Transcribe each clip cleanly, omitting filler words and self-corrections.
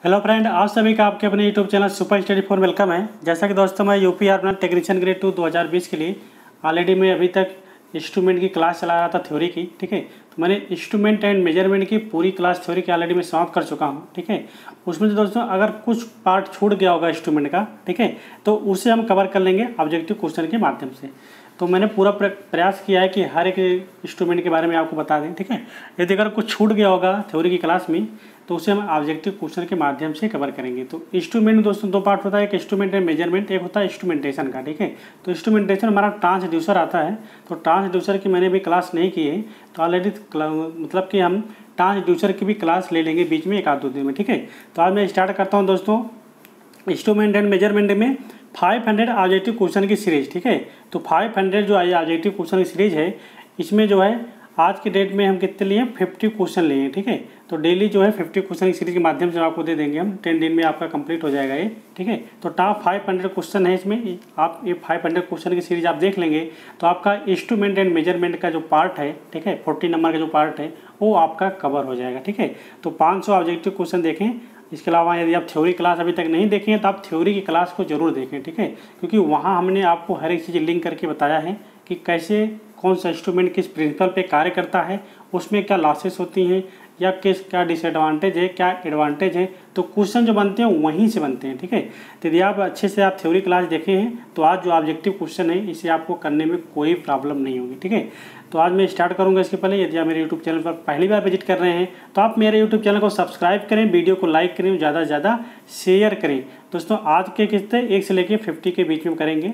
Hello friend, आप सभी का आपके अपने YouTube channel super study four welcome है। जैसा कि दोस्तों मैं यूपी आर्मी टेक्नीशियन ग्रेड 2 2020 के लिए ऑलरेडी मैं अभी तक इंस्ट्रूमेंट की क्लास चला रहा था थ्योरी की। ठीक है, तो मैंने इंस्ट्रूमेंट एंड मेजरमेंट की पूरी क्लास थ्योरी की ऑलरेडी मैं समाप्त कर चुका हूँ। ठीक है, उसमें से दोस्तों अगर कुछ पार्ट छूट गया होगा इंस्ट्रूमेंट का, ठीक है, तो उसे हम कवर कर लेंगे ऑब्जेक्टिव क्वेश्चन के माध्यम से। तो मैंने पूरा प्रयास किया है कि हर एक इंस्ट्रूमेंट के बारे में आपको बता दें। ठीक है, यदि अगर कुछ छूट गया होगा थ्योरी की क्लास में तो उसे हम ऑब्जेक्टिव क्वेश्चन के माध्यम से कवर करेंगे। तो इंस्ट्रूमेंट दोस्तों दो पार्ट होता है, एक इंस्ट्रूमेंट एंड मेजरमेंट, एक होता है इंस्ट्रूमेंटेशन का। ठीक है, तो इंस्ट्रूमेंटेशन हमारा ट्रांसड्यूसर आता है। तो ट्रांसड्यूसर की मैंने भी क्लास नहीं की है, तो ऑलरेडी मतलब कि हम ट्रांसड्यूसर की भी क्लास ले लेंगे बीच में एक आध दो दिन में। ठीक है, तो आज मैं स्टार्ट करता हूँ दोस्तों इंस्ट्रूमेंट एंड मेजरमेंट में 500 ऑब्जेक्टिव क्वेश्चन की सीरीज। ठीक है, तो 500 जो ऑब्जेक्टिव क्वेश्चन की सीरीज है, इसमें जो है आज के डेट में हम कितने लिए 50 क्वेश्चन लिए हैं। ठीक है, तो डेली जो है 50 क्वेश्चन की सीरीज के माध्यम से आपको दे देंगे हम। 10 दिन में आपका कंप्लीट हो जाएगा ये। ठीक है, तो टॉप 500 क्वेश्चन है इसमें। आप ये 500 क्वेश्चन की सीरीज आप देख लेंगे तो आपका इंस्ट्रूमेंट एंड मेजरमेंट का जो पार्ट है, ठीक है, 40 नंबर का जो पार्ट है वो आपका कवर हो जाएगा। ठीक है, तो 500 ऑब्जेक्टिव क्वेश्चन देखें। इसके अलावा यदि आप थ्योरी क्लास अभी तक नहीं देखें तो आप थ्योरी की क्लास को जरूर देखें। ठीक है, क्योंकि वहाँ हमने आपको हर एक चीज़ लिंक करके बताया है कि कैसे कौन सा इंस्ट्रूमेंट किस प्रिंसिपल पे कार्य करता है, उसमें क्या लॉसेस होती हैं या क्या डिसएडवांटेज है, क्या एडवांटेज है। तो क्वेश्चन जो बनते हैं वहीं से बनते हैं। ठीक है, तो यदि आप अच्छे से आप थ्योरी क्लास देखे हैं तो आज जो ऑब्जेक्टिव क्वेश्चन है इसे आपको करने में कोई प्रॉब्लम नहीं होगी। ठीक है, तो आज मैं स्टार्ट करूंगा। इसके पहले यदि आप मेरे यूट्यूब चैनल पर पहली बार विजिट कर रहे हैं तो आप मेरे यूट्यूब चैनल को सब्सक्राइब करें, वीडियो को लाइक करें, ज़्यादा से ज़्यादा शेयर करें। दोस्तों आज के किस्ते 1 से लेकर 50 के बीच में करेंगे।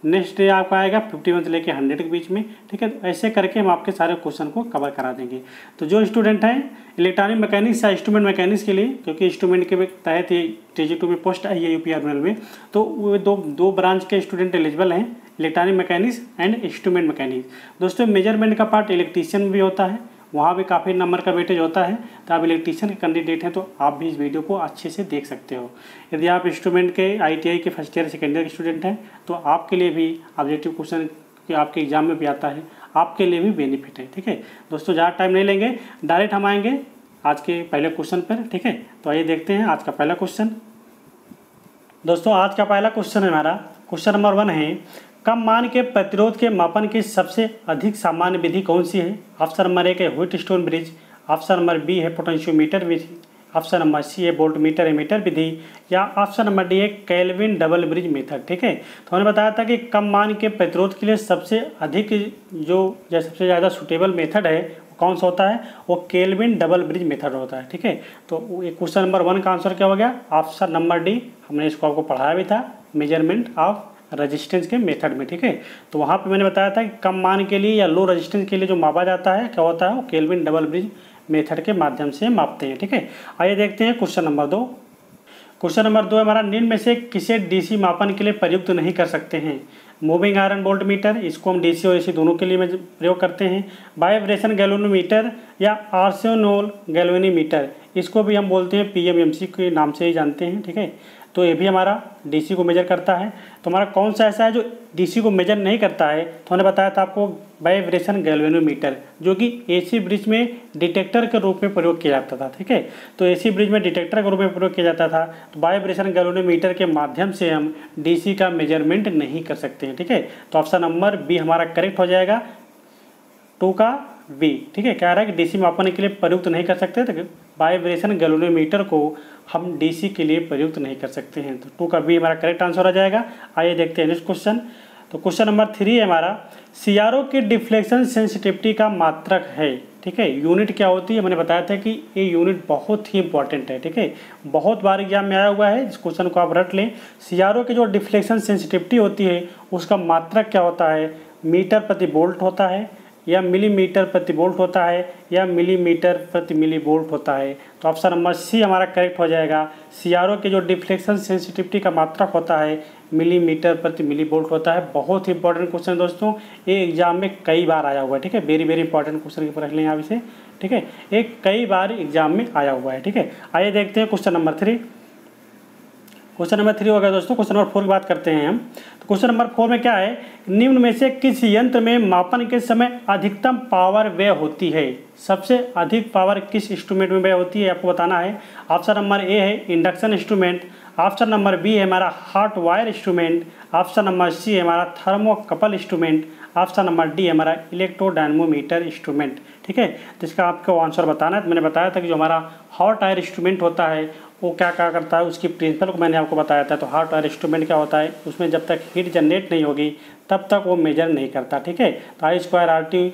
नेक्स्ट डे आपका आएगा 51 से लेकर 100 के बीच में। ठीक है, ऐसे करके हम आपके सारे क्वेश्चन को कवर करा देंगे। तो जो स्टूडेंट हैं इलेक्ट्रॉनिक मैकेनिक्स या इंस्ट्रूमेंट मैकेनिक्स के लिए, क्योंकि इंस्ट्रूमेंट के तहत ये TG2 में पोस्ट आई है यूपीआरएमएल में, तो वो दो ब्रांच के स्टूडेंट एलिजिबल हैं, electronic mechanics and instrument mechanics. दोस्तों मेजरमेंट का पार्ट इलेक्ट्रीशियन भी होता है, वहाँ भी काफ़ी नंबर का वेटेज होता है। तो आप इलेक्ट्रीशियन के कैंडिडेट हैं तो आप भी इस वीडियो को अच्छे से देख सकते हो। यदि आप इंस्ट्रूमेंट के ITI के फर्स्ट ईयर सेकेंड ईयर के स्टूडेंट हैं तो आपके लिए भी ऑब्जेक्टिव क्वेश्चन आपके एग्जाम में भी आता है, आपके लिए भी बेनिफिट है। ठीक है दोस्तों, ज़्यादा टाइम नहीं लेंगे, डायरेक्ट हम आएंगे आज के पहले क्वेश्चन पर। ठीक है, तो आइए देखते हैं आज का पहला क्वेश्चन। दोस्तों आज का पहला क्वेश्चन है हमारा, क्वेश्चन नंबर 1 है, कम मान के प्रतिरोध के मापन की सबसे अधिक सामान्य विधि कौन सी है? ऑप्शन नंबर 1 है Wheatstone bridge, option number B है पोटेंशियोमीटर विधि, ऑप्शन नंबर सी है वोल्टमीटर एमीटर विधि, या ऑप्शन नंबर डी है केल्विन डबल ब्रिज मेथड। ठीक है, तो हमने बताया था कि कम मान के प्रतिरोध के लिए सबसे अधिक जो सबसे ज़्यादा सुटेबल मेथड है कौन सा होता है, वो केल्विन डबल ब्रिज मेथड होता है। ठीक है, तो क्वेश्चन नंबर 1 का आंसर क्या हो गया? Option number D. हमने इसको आपको पढ़ाया भी था मेजरमेंट ऑफ रेजिस्टेंस के मेथड में। ठीक है, तो वहाँ पे मैंने बताया था कि कम मान के लिए या लो रेजिस्टेंस के लिए जो मापा जाता है क्या होता है, वो केल्विन डबल ब्रिज मेथड के माध्यम से मापते हैं। ठीक है, आइए देखते हैं क्वेश्चन नंबर 2। क्वेश्चन नंबर 2 हमारा, निम्न में से किसे डीसी मापन के लिए प्रयुक्त नहीं कर सकते हैं? मूविंग आयरन वोल्टमीटर, इसको हम डीसी और एसी दोनों के लिए प्रयोग करते हैं। वाइब्रेशन गैल्वेनोमीटर या आर्सेनोल गैल्वेनीमीटर, इसको भी हम बोलते हैं PMMC के नाम से ही जानते हैं। ठीक है, तो ये भी हमारा डीसी को मेजर करता है। तो हमारा कौन सा ऐसा है जो डीसी को मेजर नहीं करता है? तो हमने बताया था आपको वाइब्रेशन गैल्वेनोमीटर, जो कि एसी ब्रिज में डिटेक्टर के रूप में प्रयोग किया जाता था। ठीक है, तो एसी ब्रिज में डिटेक्टर के रूप में प्रयोग किया जाता था। तो वाइब्रेशन गैल्वेनोमीटर के माध्यम से हम डीसी का मेजरमेंट नहीं कर सकते हैं। ठीक है, तो ऑप्शन नंबर बी हमारा करेक्ट हो जाएगा, 2 का बी। ठीक है, कह रहा है कि डीसी मापन के लिए प्रयुक्त नहीं कर सकते, तो वाइब्रेशन गैल्वेनोमीटर को हम डीसी के लिए प्रयुक्त नहीं कर सकते हैं। तो 2 का बी हमारा करेक्ट आंसर आ जाएगा। आइए देखते हैं नेक्स्ट क्वेश्चन। तो क्वेश्चन नंबर 3 है हमारा, सीआरओ की डिफ्लेक्शन सेंसिटिविटी का मात्रक है। ठीक है, यूनिट क्या होती है? मैंने बताया था कि ये यूनिट बहुत ही इंपॉर्टेंट है। ठीक है, बहुत बार एग्जाम में आया हुआ है, इस क्वेश्चन को आप रट लें। सीआरओ की जो डिफ्लेक्शन सेंसिटिविटी होती है उसका मात्रक क्या होता है? मीटर प्रति वोल्ट होता है, या मिलीमीटर प्रति वोल्ट होता है, या मिलीमीटर प्रति मिली वोल्ट होता है? तो ऑप्शन नंबर सी हमारा करेक्ट हो जाएगा। सीआरओ के जो डिफ्लेक्शन सेंसिटिविटी का मात्रक होता है मिलीमीटर प्रति मिली वोल्ट होता है। बहुत ही इंपॉर्टेंट क्वेश्चन है दोस्तों, ये एग्जाम में कई बार आया हुआ है। ठीक है, वेरी वेरी इंपॉर्टेंट क्वेश्चन रख लें आप इसे। ठीक है, एक कई बार एग्जाम में आया हुआ है। ठीक है, आइए देखते हैं क्वेश्चन नंबर 3। क्वेश्चन नंबर 3 हो गया दोस्तों। क्वेश्चन नंबर 4 की बात करते हैं हम। तो क्वेश्चन नंबर 4 में क्या है, निम्न में से किस यंत्र में मापन के समय अधिकतम पावर व्यय होती है। सबसे अधिक पावर किस इंस्ट्रूमेंट में व्यय होती है आपको बताना है। ऑप्शन नंबर ए है induction instrument, option number B है हमारा hot wire instrument, option number C है हमारा thermocouple instrument, option number D है हमारा इलेक्ट्रोडायनमोमीटर इंस्ट्रूमेंट। ठीक है, तो इसका आपको आंसर बताना है। तो मैंने बताया था कि जो हमारा हॉट वायर इंस्ट्रूमेंट होता है वो क्या क्या करता है, उसकी प्रिंसिपल को मैंने आपको बताया था। तो हॉट वायर इंस्ट्रूमेंट क्या होता है, उसमें जब तक हीट जनरेट नहीं होगी तब तक वो मेजर नहीं करता। ठीक है, तो I²RT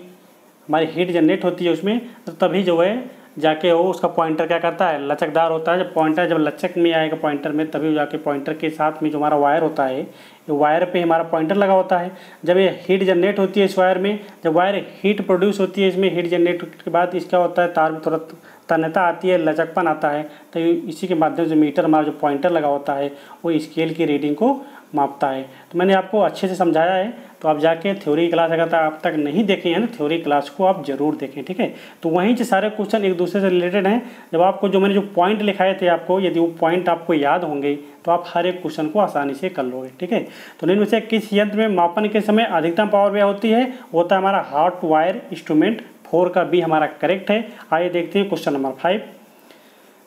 हमारी हीट जनरेट होती है उसमें, तो तभी जो है जाके वो उसका पॉइंटर क्या करता है, लचकदार होता है। जब पॉइंटर जब लचक में आएगा पॉइंटर में, तभी जाके पॉइंटर के साथ में जो हमारा वायर होता है, ये वायर पे हमारा पॉइंटर लगा होता है। जब ये हीट जनरेट होती है इस वायर में, जब वायर हीट प्रोड्यूस होती है इसमें, हीट जनरेट के बाद इसका होता है तार में तुरंत तन्यता आती है, लचकपन आता है। तो इसी के माध्यम से मीटर हमारा जो पॉइंटर लगा होता है वो स्केल की रीडिंग को मापता है। तो मैंने आपको अच्छे से समझाया है। तो आप जाके थ्योरी क्लास अगर आप तक नहीं देखे हैं ना, थ्योरी क्लास को आप जरूर देखें। ठीक है, तो वहीं से सारे क्वेश्चन एक दूसरे से रिलेटेड हैं। जब आपको जो मैंने जो पॉइंट लिखाए थे आपको, यदि वो पॉइंट आपको याद होंगे तो आप हर एक क्वेश्चन को आसानी से कर लोगे। ठीक है, तो निम्न में से किस यंत्र में मापन के समय अधिकतम पावर व्यय होती है, होता है हमारा हॉट वायर इंस्ट्रूमेंट। 4 का बी हमारा करेक्ट है। आइए देखते हैं क्वेश्चन नंबर 5।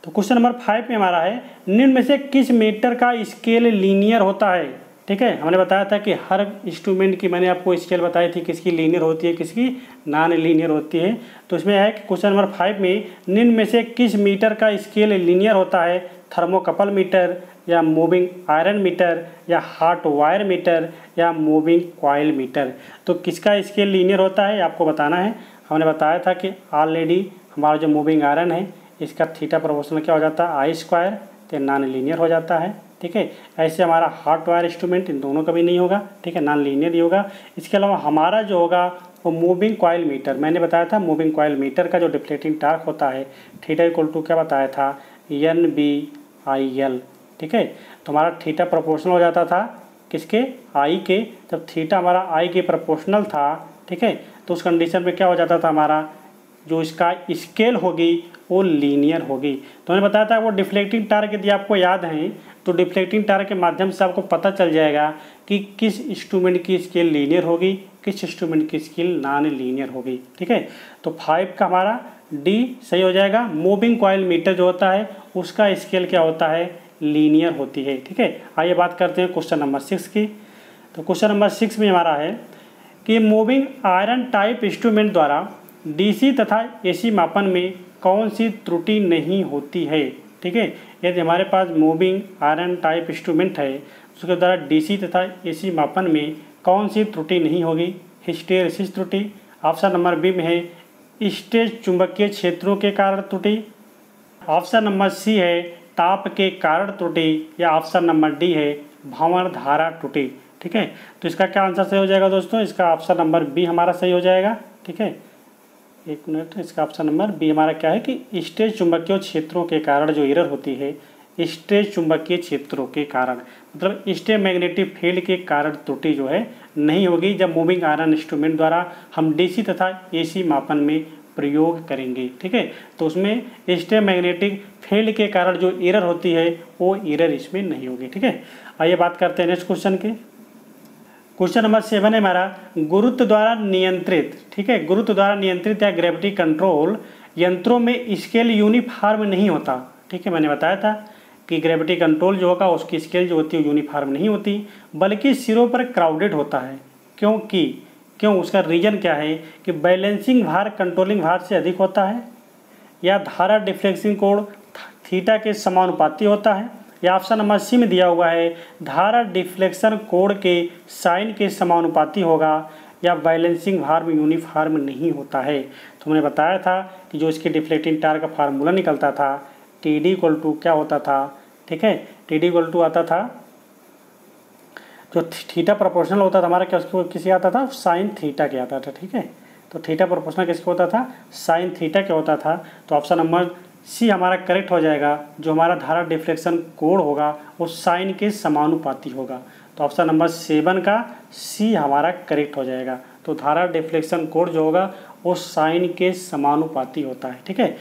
तो क्वेश्चन नंबर 5 में हमारा है, निम्न में से किस मीटर का स्केल लीनियर होता है। ठीक है, हमने बताया था कि हर इंस्ट्रूमेंट की मैंने आपको स्केल बताई थी, किसकी लीनियर होती है किसकी नॉन लीनियर होती है। तो इसमें है कि क्वेश्चन नंबर 5 में निम्न में से किस मीटर का स्केल लीनियर होता है, थर्मोकपल मीटर या मूविंग आयरन मीटर या हॉट वायर मीटर या मूविंग कॉइल मीटर। तो किसका स्केल लीनियर होता है आपको बताना है। हमने बताया था कि ऑलरेडी हमारा जो मूविंग आयरन है इसका थीटा प्रोपोर्शनल क्या हो जाता है, I², तो नॉन लीनियर हो जाता है। ठीक है, ऐसे हमारा हॉट वायर इंस्ट्रूमेंट इन दोनों का भी नहीं होगा। ठीक है, नॉन लीनियर ही होगा। इसके अलावा हमारा जो होगा वो मूविंग कॉइल मीटर, मैंने बताया था मूविंग कॉइल मीटर का जो डिफ्लेक्टिंग टार्क होता है थीटा इक्वल टू क्या बताया था, NBIL। ठीक है, तो हमारा थीटा प्रोपोर्शनल हो जाता था किसके, I के। जब थीटा हमारा I के प्रोपोर्शनल था, ठीक है, तो उस कंडीशन में क्या हो जाता था, हमारा जो इसका स्केल होगी वो लीनियर होगी। तो मैंने बताया था वो डिफ्लेक्टिंग टार्क यदि आपको याद है तो डिफ्लेक्टिंग टार्क के माध्यम से आपको पता चल जाएगा कि किस इंस्ट्रूमेंट की स्केल लीनियर होगी, किस इंस्ट्रूमेंट की स्केल नॉन लीनियर होगी। ठीक है, तो 5 का हमारा डी सही हो जाएगा। मूविंग कॉइल मीटर जो होता है उसका स्केल क्या होता है, लीनियर होती है। ठीक है, आइए बात करते हैं क्वेश्चन नंबर 6 की। तो क्वेश्चन नंबर 6 में हमारा है कि मूविंग आयरन टाइप इंस्ट्रूमेंट द्वारा DC तथा AC मापन में कौन सी त्रुटि नहीं होती है। ठीक है, यदि हमारे पास मूविंग आयरन टाइप इंस्ट्रूमेंट है उसके द्वारा DC तथा AC मापन में कौन सी त्रुटि नहीं होगी, हिस्टैरिसीस त्रुटि। ऑप्शन नंबर बी में है स्टेज चुंबकीय क्षेत्रों के कारण त्रुटि, ऑप्शन नंबर सी है ताप के कारण त्रुटि, या ऑप्शन नंबर डी है भंवर धारा त्रुटि। ठीक है, तो इसका क्या आंसर सही हो जाएगा दोस्तों, इसका ऑप्शन नंबर बी हमारा सही हो जाएगा। ठीक है, एक मिनट, इसका ऑप्शन नंबर बी हमारा क्या है कि स्टेज चुंबकीय क्षेत्रों के कारण जो एरर होती है, स्टेज चुंबकीय क्षेत्रों के कारण मतलब स्टेज मैग्नेटिक फील्ड के कारण त्रुटि जो है नहीं होगी जब मूविंग आयरन इंस्ट्रूमेंट द्वारा हम DC तथा AC मापन में प्रयोग करेंगे। ठीक है, तो उसमें स्टेज मैग्नेटिक फील्ड के कारण जो एरर होती है वो एरर इसमें नहीं होगी। ठीक है, आइए बात करते हैं नेक्स्ट क्वेश्चन की। क्वेश्चन नंबर 7 है हमारा, गुरुत्व द्वारा नियंत्रित। ठीक है, गुरुत्व द्वारा नियंत्रित या ग्रेविटी कंट्रोल यंत्रों में स्केल यूनिफॉर्म नहीं होता। ठीक है, मैंने बताया था कि ग्रेविटी कंट्रोल जो होगा उसकी स्केल जो होती है यूनिफॉर्म नहीं होती बल्कि सिरों पर क्राउडेड होता है। क्यों उसका रीजन क्या है कि बैलेंसिंग भार कंट्रोलिंग भार से अधिक होता है, या धारा डिफ्लेक्शन कोण थीटा के समानुपाती होता है, या ऑप्शन नंबर सी में दिया हुआ है धारा डिफ्लेक्शन कोण के साइन के समानुपाती होगा, या बैलेंसिंग भार में यूनिफॉर्म नहीं होता है। तो मैंने बताया था कि जो इसके डिफ्लेक्टिंग टार्क का फार्मूला निकलता था TD इक्वल टू क्या होता था। ठीक है, TD इक्वल टू आता था जो थीटा प्रोपोर्शनल होता था हमारा, क्या उसको किसी आता था, साइन थीटा के आता था। ठीक है, तो थीटा प्रोपोर्शनल किसको होता था, साइन थीटा क्या होता था। तो ऑप्शन नंबर सी हमारा करेक्ट हो जाएगा। जो हमारा धारा डिफ्लेक्शन कोण होगा वो साइन के समानुपाती होगा। तो ऑप्शन नंबर 7 का सी हमारा करेक्ट हो जाएगा। तो धारा डिफ्लेक्शन कोण जो होगा वो साइन के समानुपाती होता है। ठीक है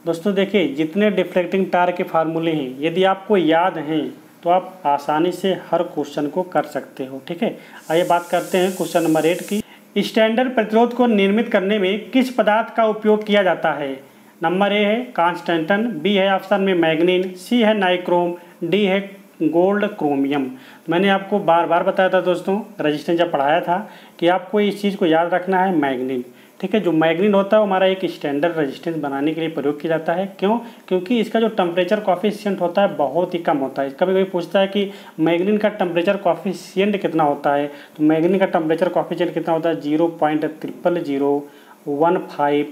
दोस्तों, देखिए जितने डिफ्लेक्टिंग टार्क के फार्मूले हैं यदि आपको याद हैं तो आप आसानी से हर क्वेश्चन को कर सकते हो। ठीक है, आइए बात करते हैं क्वेश्चन नंबर 8 की। स्टैंडर्ड प्रतिरोध को निर्मित करने में किस पदार्थ का उपयोग किया जाता है? नंबर ए है कांस्टेंटन, बी है ऑप्शन में मैग्नीन, सी है नाइक्रोम, डी है गोल्ड क्रोमियम। मैंने आपको बार बार बताया था दोस्तों, रेजिस्टेंस जब पढ़ाया था कि आपको इस चीज़ को याद रखना है, मैग्नीन। ठीक है, जो मैग्नीन होता है वो हमारा एक स्टैंडर्ड रेजिस्टेंस बनाने के लिए प्रयोग किया जाता है। क्यों? क्योंकि इसका जो टेम्परेचर कॉफिशिएंट होता है बहुत ही कम होता है। कभी कभी पूछता है कि मैग्नीन का टेम्परेचर कॉफिशिएंट कितना होता है, तो मैग्नीन का टेम्परेचर कॉफिशिएंट कितना होता है? 0.0015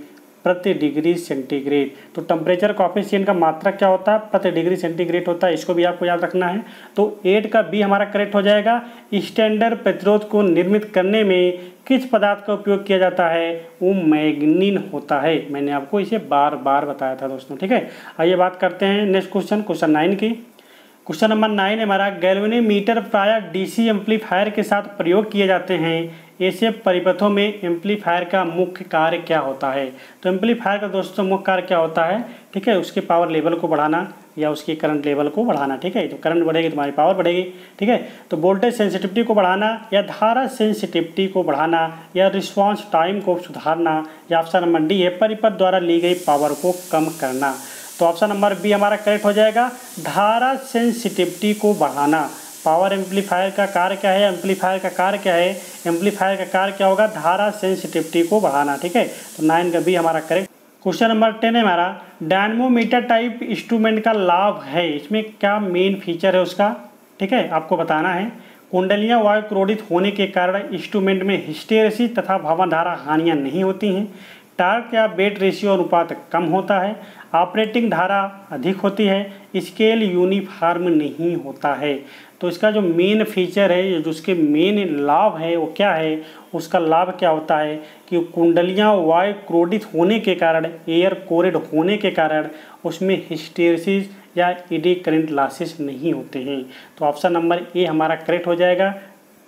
प्रति डिग्री सेंटीग्रेड। तो टेम्परेचर कॉफिशिएंट का मात्रक क्या होता है? प्रति डिग्री सेंटीग्रेड होता है। इसको भी आपको याद रखना है। तो 8 का बी हमारा करेक्ट हो जाएगा। स्टैंडर्ड प्रतिरोध को निर्मित करने में किस पदार्थ का उपयोग किया जाता है? वो मैग्नीन होता है। मैंने आपको इसे बार बार बताया था दोस्तों। ठीक है, आइए बात करते हैं नेक्स्ट क्वेश्चन 9 की। क्वेश्चन नंबर 9 हमारा गैल्वेनोमीटर प्रायः डीसी एम्पलीफायर के साथ प्रयोग किए जाते हैं। ऐसे परिपथों में एम्पलीफायर का मुख्य कार्य क्या होता है? तो एम्पलीफायर का दोस्तों मुख्य कार्य क्या होता है? ठीक है, उसके पावर लेवल को बढ़ाना या उसकी करंट लेवल को बढ़ाना। ठीक है, तो करंट बढ़ेगी तुम्हारी पावर बढ़ेगी। ठीक है, तो वोल्टेज सेंसिटिविटी को बढ़ाना या धारा सेंसिटिविटी को बढ़ाना या रिस्पांस टाइम को सुधारना, या ऑप्शन नंबर डी है परिपथ द्वारा ली गई पावर को कम करना। तो ऑप्शन नंबर बी हमारा करेक्ट हो जाएगा, धारा सेंसिटिविटी को बढ़ाना। पावर एम्पलीफायर का कार्य क्या है? एम्पलीफायर का कार्य क्या है? एम्पलीफायर का कार्य क्या होगा? धारा सेंसिटिविटी को बढ़ाना। ठीक है, तो 9 का बी हमारा करेक्ट। क्वेश्चन नंबर 10 है हमारा डायनमोमीटर टाइप इंस्ट्रूमेंट का लाभ है, इसमें क्या मेन फीचर है उसका? ठीक है, आपको बताना है। कुंडलियाँ वायु क्रोधित होने के कारण इंस्ट्रूमेंट में हिस्टेरेसिस तथा भवन धारा हानियाँ नहीं होती हैं। टार्क या बेट रेशियो अनुपात कम होता है। ऑपरेटिंग धारा अधिक होती है। स्केल यूनिफॉर्म नहीं होता है। तो इसका जो मेन फीचर है, जो उसके मेन लाभ है वो क्या है? उसका लाभ क्या होता है कि कुंडलियाँ वायु क्रोधित होने के कारण, एयर कोरेड होने के कारण उसमें हिस्टेरेसिस या एडी करंट लॉसेस नहीं होते हैं। तो ऑप्शन नंबर ए हमारा करेक्ट हो जाएगा,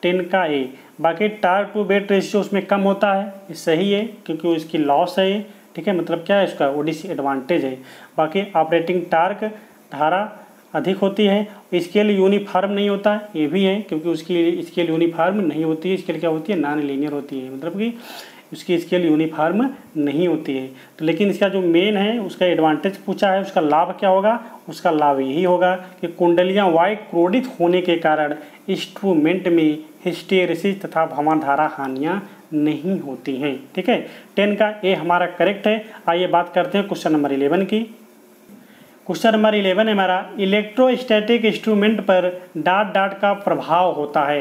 10 का ए। बाकी टार्क टू बेट रेशियो उसमें कम होता है, ये सही है क्योंकि उसकी लॉस है। ठीक है, मतलब क्या है इसका? ओडीसी एडवांटेज है। बाकी ऑपरेटिंग टार्क धारा अधिक होती है। स्केल यूनिफॉर्म नहीं होता है, ये भी है क्योंकि उसकी स्केल यूनिफॉर्म नहीं होती है। स्केल क्या होती है? नॉन लीनियर होती है, मतलब कि उसकी स्केल यूनिफॉर्म नहीं होती है। तो लेकिन इसका जो मेन है उसका एडवांटेज पूछा है, उसका लाभ क्या होगा? उसका लाभ यही होगा कि कुंडलियाँ वायु क्रोधित होने के कारण इंस्ट्रूमेंट में हिस्टेरेसिस तथा भवन धारा हानियाँ नहीं होती हैं। ठीक है, 10 का ए हमारा करेक्ट है। आइए बात करते हैं क्वेश्चन नंबर 11 की। क्वेश्चन नंबर 11 हमारा इलेक्ट्रोस्टैटिक इंस्ट्रूमेंट पर डॉट डॉट का प्रभाव होता है।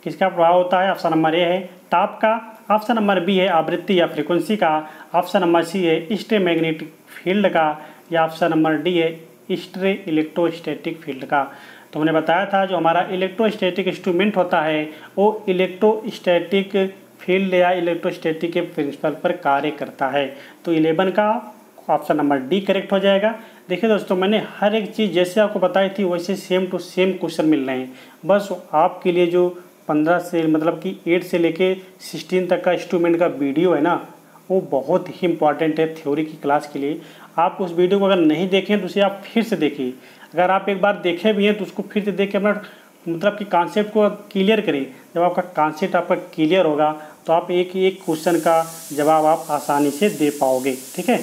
किसका प्रभाव होता है? ऑप्शन नंबर ए है ताप का, ऑप्शन नंबर बी है आवृत्ति या फ्रीक्वेंसी का, ऑप्शन नंबर सी है इलेक्ट्रोमैग्नेटिक फील्ड का, या ऑप्शन नंबर डी है इलेक्ट्रोस्टैटिक फील्ड का। तो हमने बताया था जो हमारा इलेक्ट्रोस्टैटिक इंस्ट्रूमेंट होता है वो इलेक्ट्रोस्टैटिक फील्ड या इलेक्ट्रोस्टैटिक के प्रिंसिपल पर कार्य करता है। तो 11 का ऑप्शन नंबर डी करेक्ट हो जाएगा। देखिए दोस्तों, मैंने हर एक चीज़ जैसे आपको बताई थी वैसे सेम टू सेम क्वेश्चन मिल रहे हैं। बस आपके लिए जो 15 से मतलब कि 8 से लेके 16 तक का इंस्ट्रूमेंट का वीडियो है ना, वो बहुत ही इंपॉर्टेंट है थ्योरी की क्लास के लिए। आप उस वीडियो को अगर नहीं देखें तो उसे आप फिर से देखिए। अगर आप एक बार देखे भी हैं तो उसको फिर से देख के अपना मतलब कि कॉन्सेप्ट को क्लियर करें। जब आपका कॉन्सेप्ट आपका क्लियर होगा तो आप एक एक क्वेश्चन का जवाब आप आसानी से दे पाओगे। ठीक है,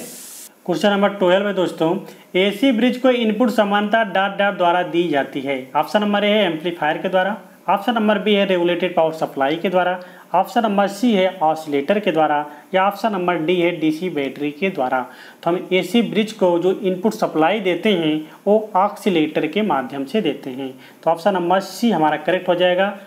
क्वेश्चन नंबर 12 में दोस्तों एसी ब्रिज को इनपुट समानता डॉट डॉट द्वारा दी जाती है। ऑप्शन नंबर ए है एम्पलीफायर के द्वारा, ऑप्शन नंबर बी है रेगुलेटेड पावर सप्लाई के द्वारा, ऑप्शन नंबर सी है ऑसिलेटर के द्वारा, या ऑप्शन नंबर डी है डीसी बैटरी के द्वारा। तो हम एसी ब्रिज को जो इनपुट सप्लाई देते हैं वो ऑसिलेटर के माध्यम से देते हैं। तो ऑप्शन नंबर सी हमारा करेक्ट हो जाएगा।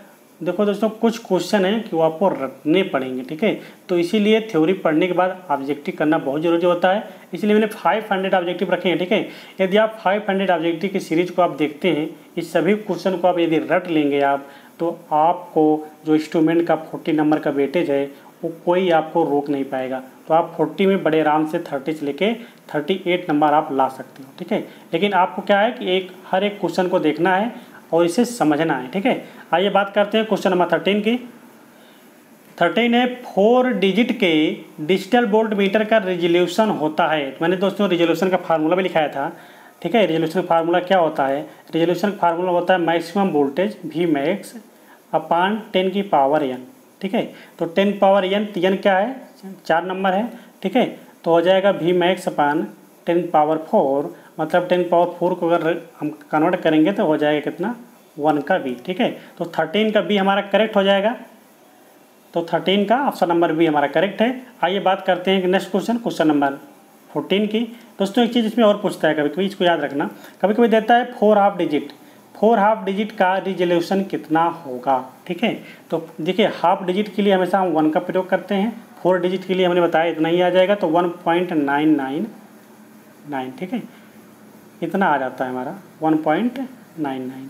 देखो दोस्तों, कुछ क्वेश्चन हैं कि वो आपको रटने पड़ेंगे। ठीक है, तो इसीलिए थ्योरी पढ़ने के बाद ऑब्जेक्टिव करना बहुत जरूरी होता है। इसलिए मैंने 500 ऑब्जेक्टिव रखे हैं। ठीक है, यदि आप 500 ऑब्जेक्टिव की सीरीज को आप देखते हैं, इस सभी क्वेश्चन को आप यदि रट लेंगे आप, तो आपको जो इंस्ट्रूमेंट का 40 नंबर का वेटेज है वो कोई आपको रोक नहीं पाएगा। तो आप 40 में बड़े आराम से 30 से लेके 38 नंबर आप ला सकते हो। ठीक है, लेकिन आपको क्या है कि हर एक क्वेश्चन को देखना है और इसे समझना है। ठीक है, आइए बात करते हैं क्वेश्चन नंबर 13 की। 13 है 4 डिजिट के डिजिटल वोल्ट मीटर का रेजोल्यूशन होता है। मैंने दोस्तों रेजोल्यूशन का फार्मूला भी लिखाया था। ठीक है। रेजोल्यूशन फार्मूला क्या होता है? रेजोल्यूशन फार्मूला होता है मैक्सिमम वोल्टेज वी मैक्स अपान 10 की पावर n, ठीक है। तो 10 पावर n, n क्या है? 4 नंबर है, ठीक है। तो हो जाएगा वी मैक्स अपान 10 पावर 4, मतलब 10 पावर 4 को अगर हम कन्वर्ट करेंगे तो हो जाएगा कितना? 1 का बी, ठीक है। तो 13 का बी हमारा करेक्ट हो जाएगा। तो 13 का ऑप्शन नंबर बी हमारा करेक्ट है। आइए बात करते हैं नेक्स्ट क्वेश्चन, क्वेश्चन नंबर 14 की। दोस्तों एक चीज़ इसमें और पूछता है, कभी कभी इसको याद रखना, कभी कभी देता है 4 हाफ डिजिट, 4 हाफ डिजिट का रिजोल्यूशन कितना होगा, ठीक है। तो देखिए हाफ डिजिट के लिए हमेशा हम 1 का प्रयोग करते हैं, 4 डिजिट के लिए हमने बताया इतना ही आ जाएगा, तो 1.999, ठीक है, इतना आ जाता है हमारा 1.99।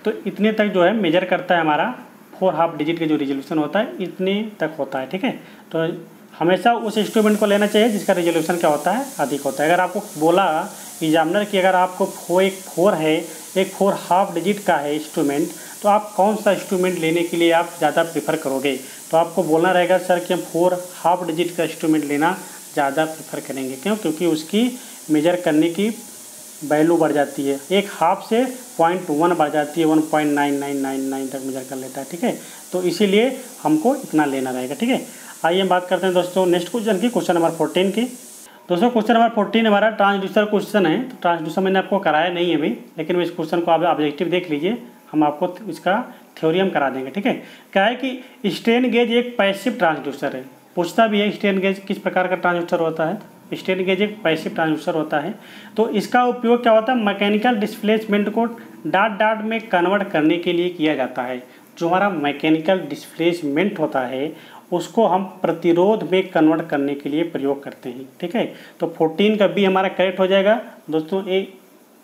तो इतने तक जो है मेजर करता है हमारा 4 हाफ डिजिट का जो रिजोल्यूशन होता है, इतने तक होता है, ठीक है। तो हमेशा उस इंस्ट्रूमेंट को लेना चाहिए जिसका रिजोल्यूशन क्या होता है? अधिक होता है। अगर आपको बोला एग्जामिनर कि अगर आपको एक 4 है, एक 4 हाफ डिजिट का है इंस्ट्रूमेंट, तो आप कौन सा इंस्ट्रूमेंट लेने के लिए आप ज़्यादा प्रेफर करोगे? तो आपको बोलना रहेगा सर कि हम 4 हाफ डिजिट का इंस्ट्रूमेंट लेना ज़्यादा प्रेफर करेंगे। क्यों? क्योंकि उसकी मेजर करने की वैल्यू बढ़ जाती है, एक हाफ से 0.1 बढ़ जाती है, 1.9999 तक मेजर कर लेता है, ठीक है। तो इसीलिए हमको इतना लेना रहेगा, ठीक है। आइए हम बात करते हैं दोस्तों नेक्स्ट क्वेश्चन की, क्वेश्चन नंबर 14 की। दोस्तों क्वेश्चन नंबर 14 हमारा ट्रांसड्यूसर क्वेश्चन है। तो ट्रांसड्यूसर मैंने आपको कराया नहीं है अभी, लेकिन इस क्वेश्चन को आप ऑब्जेक्टिव देख लीजिए, हम आपको इसका थ्योरी हम करा देंगे, ठीक है। क्या है कि स्ट्रेन गेज एक पैसिव ट्रांसड्यूसर है, पूछता भी है स्ट्रेन गेज किस प्रकार का ट्रांसड्यूसर होता है। स्ट्रेन गेज एक पैसिव ट्रांसड्यूसर होता है। तो इसका उपयोग क्या होता है? Mechanical displacement co dot dot में कन्वर्ट करने के लिए किया जाता है। जो हमारा मैकेनिकल डिस्प्लेसमेंट होता है उसको हम प्रतिरोध में कन्वर्ट करने के लिए प्रयोग करते हैं, ठीक है। तो 14 का बी हमारा करेक्ट हो जाएगा। दोस्तों एक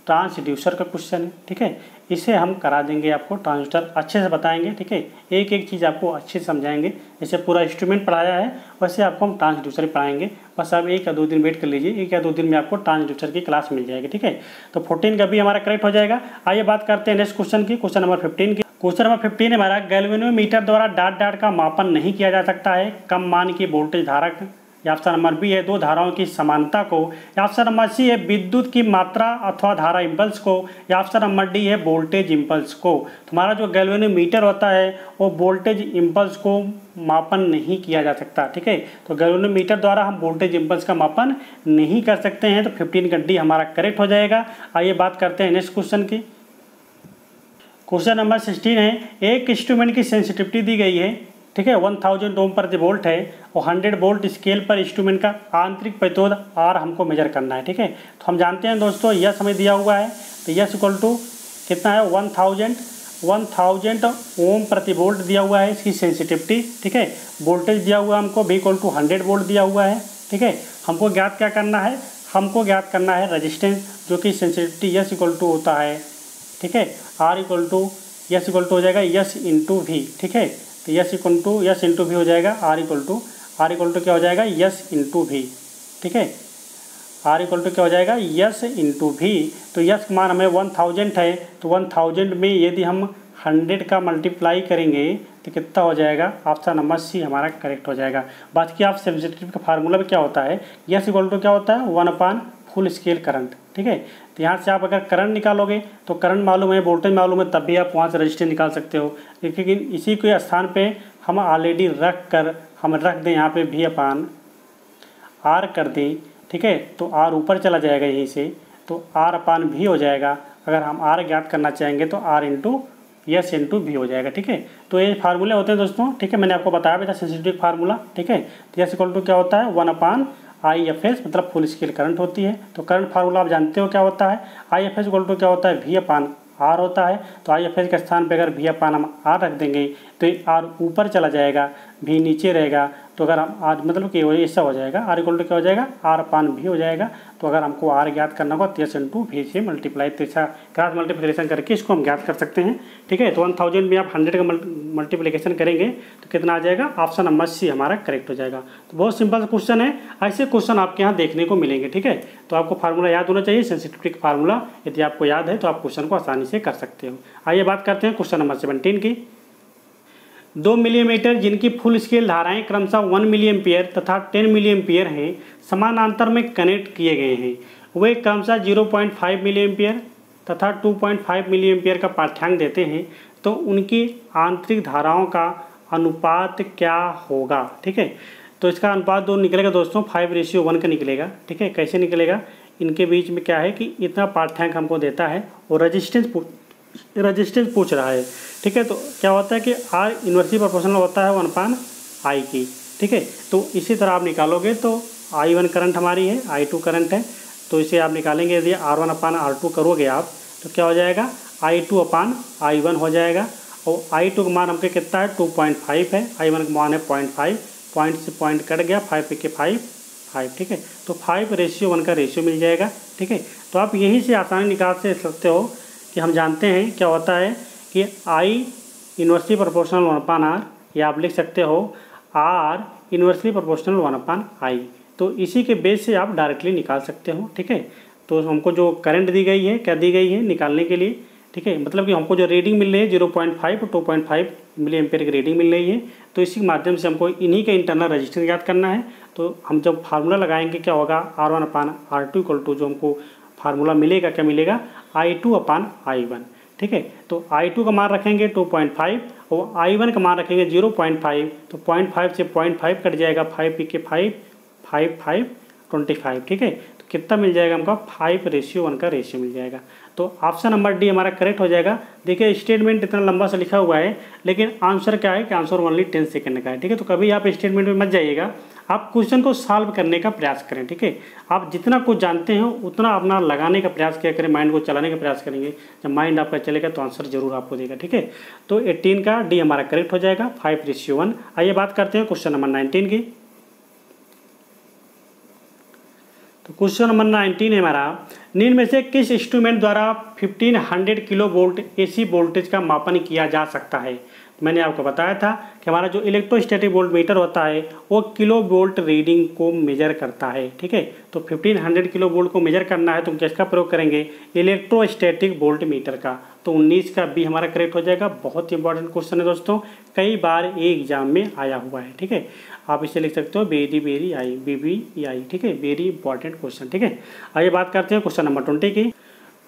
ट्रांसड्यूसर का क्वेश्चन है, ठीक है, इसे हम करा देंगे आपको, ट्रांसड्यूसर अच्छे से बताएंगे, ठीक है। एक एक चीज़ आपको अच्छे से समझाएंगे, जैसे पूरा इंस्ट्रूमेंट पढ़ाया है वैसे आपको हम ट्रांसड्यूसर पढ़ाएंगे। बस आप 1 या 2 दिन वेट कर लीजिए, 1 या 2 दिन में आपको ट्रांसड्यूसर की क्लास मिल जाएगी, ठीक है। तो 14 का भी हमारा करेक्ट हो जाएगा। आइए बात करते हैं नेक्स्ट क्वेश्चन की, क्वेश्चन नंबर 15 की। क्वेश्चन नंबर 15 हमारा गैल्वेनोमीटर द्वारा डॉट डॉट का मापन नहीं किया जा सकता है। कम मान की वोल्टेज धारक, या ऑप्शन नंबर बी है 2 धाराओं की समानता को, या ऑप्शन नंबर सी है विद्युत की मात्रा अथवा धारा इम्पल्स को, या ऑप्शन नंबर डी है वोल्टेज इम्पल्स को। तुम्हारा जो गैल्वेनोमीटर होता है वो वोल्टेज इम्पल्स को मापन नहीं किया जा सकता, ठीक है। तो गैल्वेनोमीटर द्वारा हम वोल्टेज इम्पल्स का मापन नहीं कर सकते हैं। तो 15 का डी हमारा करेक्ट हो जाएगा। आइए बात करते हैं नेक्स्ट क्वेश्चन की। क्वेश्चन नंबर 16 है, एक इंस्ट्रूमेंट की सेंसिटिविटी दी गई है, ठीक है, 1000 ओम प्रति वोल्ट है और 100 वोल्ट स्केल पर इंस्ट्रूमेंट का आंतरिक प्रतिरोध आर हमको मेजर करना है, ठीक है। तो हम जानते हैं दोस्तों यस हमें दिया हुआ है, तो यस इक्वल टू कितना है? 1000 ओम प्रति वोल्ट दिया हुआ है इसकी सेंसिटिविटी, ठीक है। वोल्टेज दिया हुआ है हमको V इक्वल टू 100 वोल्ट दिया हुआ है, ठीक है। हमको ज्ञात क्या करना है? हमको ज्ञात करना है रजिस्टेंस, जो कि सेंसिटिविटी यस इक्वल टू होता है, ठीक है, R equal to S equal to हो जाएगा यस इंटू वी, ठीक है। तो S equal to S into V हो जाएगा, आर इक्वल टू क्या हो जाएगा? यस इंटू वी, ठीक है। आर इक्वल टू क्या हो जाएगा? S into V. तो यस मान हमें 1000 है, तो 1000 में यदि हम 100 का मल्टीप्लाई करेंगे तो कितना हो जाएगा? ऑप्शन नंबर सी हमारा करेक्ट हो जाएगा। बाकी आप सेंसिटिविटी का फार्मूला भी क्या होता है? यस इक्वल टू क्या होता है? 1/, फुल स्केल करंट, ठीक है। तो यहाँ से आप अगर करंट निकालोगे तो करंट मालूम है, वोल्टेज मालूम है, तब भी आप वहाँ से रजिस्टेंस निकाल सकते हो। लेकिन इसी के स्थान पे हम ऑलरेडी रख दें यहाँ पे V/R कर दें, ठीक है। तो R ऊपर चला जाएगा यहीं से, तो R/V हो जाएगा। अगर हम R ज्ञात करना चाहेंगे तो R into S into V हो जाएगा, ठीक है। तो ये फार्मूले होते हैं दोस्तों, ठीक है। मैंने आपको बताया भी था सेंसिटिविटी फार्मूला, ठीक है। तो यस इक्वल टू क्या होता है? 1/IFS, मतलब फुल स्केल करंट होती है। तो करंट फार्मूला आप जानते हो क्या होता है? IFS इक्वल टू क्या होता है? V/R होता है। तो IFS के स्थान पे अगर V/R रख देंगे तो R ऊपर चला जाएगा, V नीचे रहेगा। तो अगर हम R मतलब कि ऐसा हो जाएगा, R इक्वल टू क्या हो जाएगा? R/V हो जाएगा। तो अगर हमको R ज्ञात करना होगा तो यस इंटू वी से मल्टीप्लाई, ऐसा क्रॉस मल्टीप्लिकेशन करके इसको हम ज्ञात कर सकते हैं, ठीक है। तो 1000 में आप 100 का मल्टीप्लिकेशन करेंगे तो कितना आ जाएगा? ऑप्शन नंबर सी हमारा करेक्ट हो जाएगा। तो बहुत सिंपल क्वेश्चन है, ऐसे क्वेश्चन आपके यहाँ देखने को मिलेंगे, ठीक है। तो आपको फार्मूला याद होना चाहिए, सेंसिटिविटी का फार्मूला यदि आपको याद है तो आप क्वेश्चन को आसानी से कर सकते हो। आइए बात करते हैं क्वेश्चन नंबर 17 की। 2 मिलीमीटर जिनकी फुल स्केल धाराएं क्रमशः 1 मिली एम्पियर तथा 10 मिली एम्पियर हैं समानांतर में कनेक्ट किए गए हैं। वे क्रमशः 0.5 मिली एम्पियर तथा 2.5 मिली एम्पियर का पाठ्यांक देते हैं, तो उनकी आंतरिक धाराओं का अनुपात क्या होगा। ठीक है, तो इसका अनुपात दो निकलेगा दोस्तों, 5:1 का निकलेगा। ठीक है, कैसे निकलेगा, इनके बीच में क्या है कि इतना पाठ्यांक हमको देता है और रेजिस्टेंस पूछ रहा है। ठीक है, तो क्या होता है कि R इन्वर्सली प्रोपोर्शनल होता है 1/I की। ठीक है, तो इसी तरह आप निकालोगे तो I1 करंट हमारी है, I2 करंट है, तो इसे आप निकालेंगे। यदि R1/R2 करोगे आप तो क्या हो जाएगा, I2/I1 हो जाएगा। और I2 का मान हमके कितना है, 2.5 है, I1 का मान है 0.5, पॉइंट से पॉइंट कट गया, 5 के 5। ठीक है, तो 5:1 का रेशियो मिल जाएगा। ठीक है, तो आप यही से आसानी निकाल से सकते हो कि हम जानते हैं क्या होता है कि I इन्वर्सली प्रोपोर्शनल 1/R, या आप लिख सकते हो R इन्वर्सली प्रोपोर्शनल 1/I। तो इसी के बेस से आप डायरेक्टली निकाल सकते हो। ठीक है, तो हमको जो करंट दी गई है, क्या दी गई है निकालने के लिए। ठीक है, मतलब कि हमको जो रीडिंग मिल रही है 0.5 और 2.5 मिली एम्पियर की रीडिंग मिल रही है, तो इसी के माध्यम से हमको इन्हीं का इंटरनल रजिस्टेंस याद करना है। तो हम जब फार्मूला लगाएंगे क्या होगा, R1/R2 = जो हमको फार्मूला मिलेगा, क्या मिलेगा, I2/I1। ठीक है, तो I2 का मान रखेंगे 2.5 और I1 का मान रखेंगे 0.5, तो 0.5 से 0.5 कट जाएगा, 5 के 5, 5 25। ठीक है, तो कितना मिल जाएगा हमको, 5:1 का रेशियो मिल जाएगा। तो ऑप्शन नंबर डी हमारा करेक्ट हो जाएगा। देखिए स्टेटमेंट इतना लंबा सा लिखा हुआ है, लेकिन आंसर क्या है कि आंसर ओनली 10 सेकंड का है। ठीक है, तो कभी आप स्टेटमेंट में मत जाइएगा, आप क्वेश्चन को सॉल्व करने का प्रयास करें। ठीक है, आप जितना कुछ जानते हैं उतना अपना लगाने का प्रयास किया करें, माइंड को चलाने का प्रयास करेंगे। जब माइंड आपका चलेगा तो आंसर जरूर आपको देगा। ठीक है, तो 18 का डी हमारा करेक्ट हो जाएगा, 5:1। आइए बात करते हैं क्वेश्चन नंबर 19 की। तो क्वेश्चन नंबर 19 है हमारा, निम्न में से किस इंस्ट्रूमेंट द्वारा 1500 किलो वोल्ट AC वोल्टेज का मापन किया जा सकता है। मैंने आपको बताया था कि हमारा जो इलेक्ट्रोस्टैटिक वोल्ट मीटर होता है वो किलो वोल्ट रीडिंग को मेजर करता है। ठीक है, तो 1500 किलो वोल्ट को मेजर करना है तो हम किसका प्रयोग करेंगे, इलेक्ट्रोस्टैटिक वोल्ट मीटर का। तो 19 का बी हमारा करेक्ट हो जाएगा। बहुत ही इंपॉर्टेंट क्वेश्चन है दोस्तों, कई बार एग्जाम में आया हुआ है। ठीक है, आप इसे लिख सकते हो वेरी आई, BBEI। ठीक है, वेरी इंपॉर्टेंट क्वेश्चन। ठीक है, आइए बात करते हैं क्वेश्चन नंबर 20 की।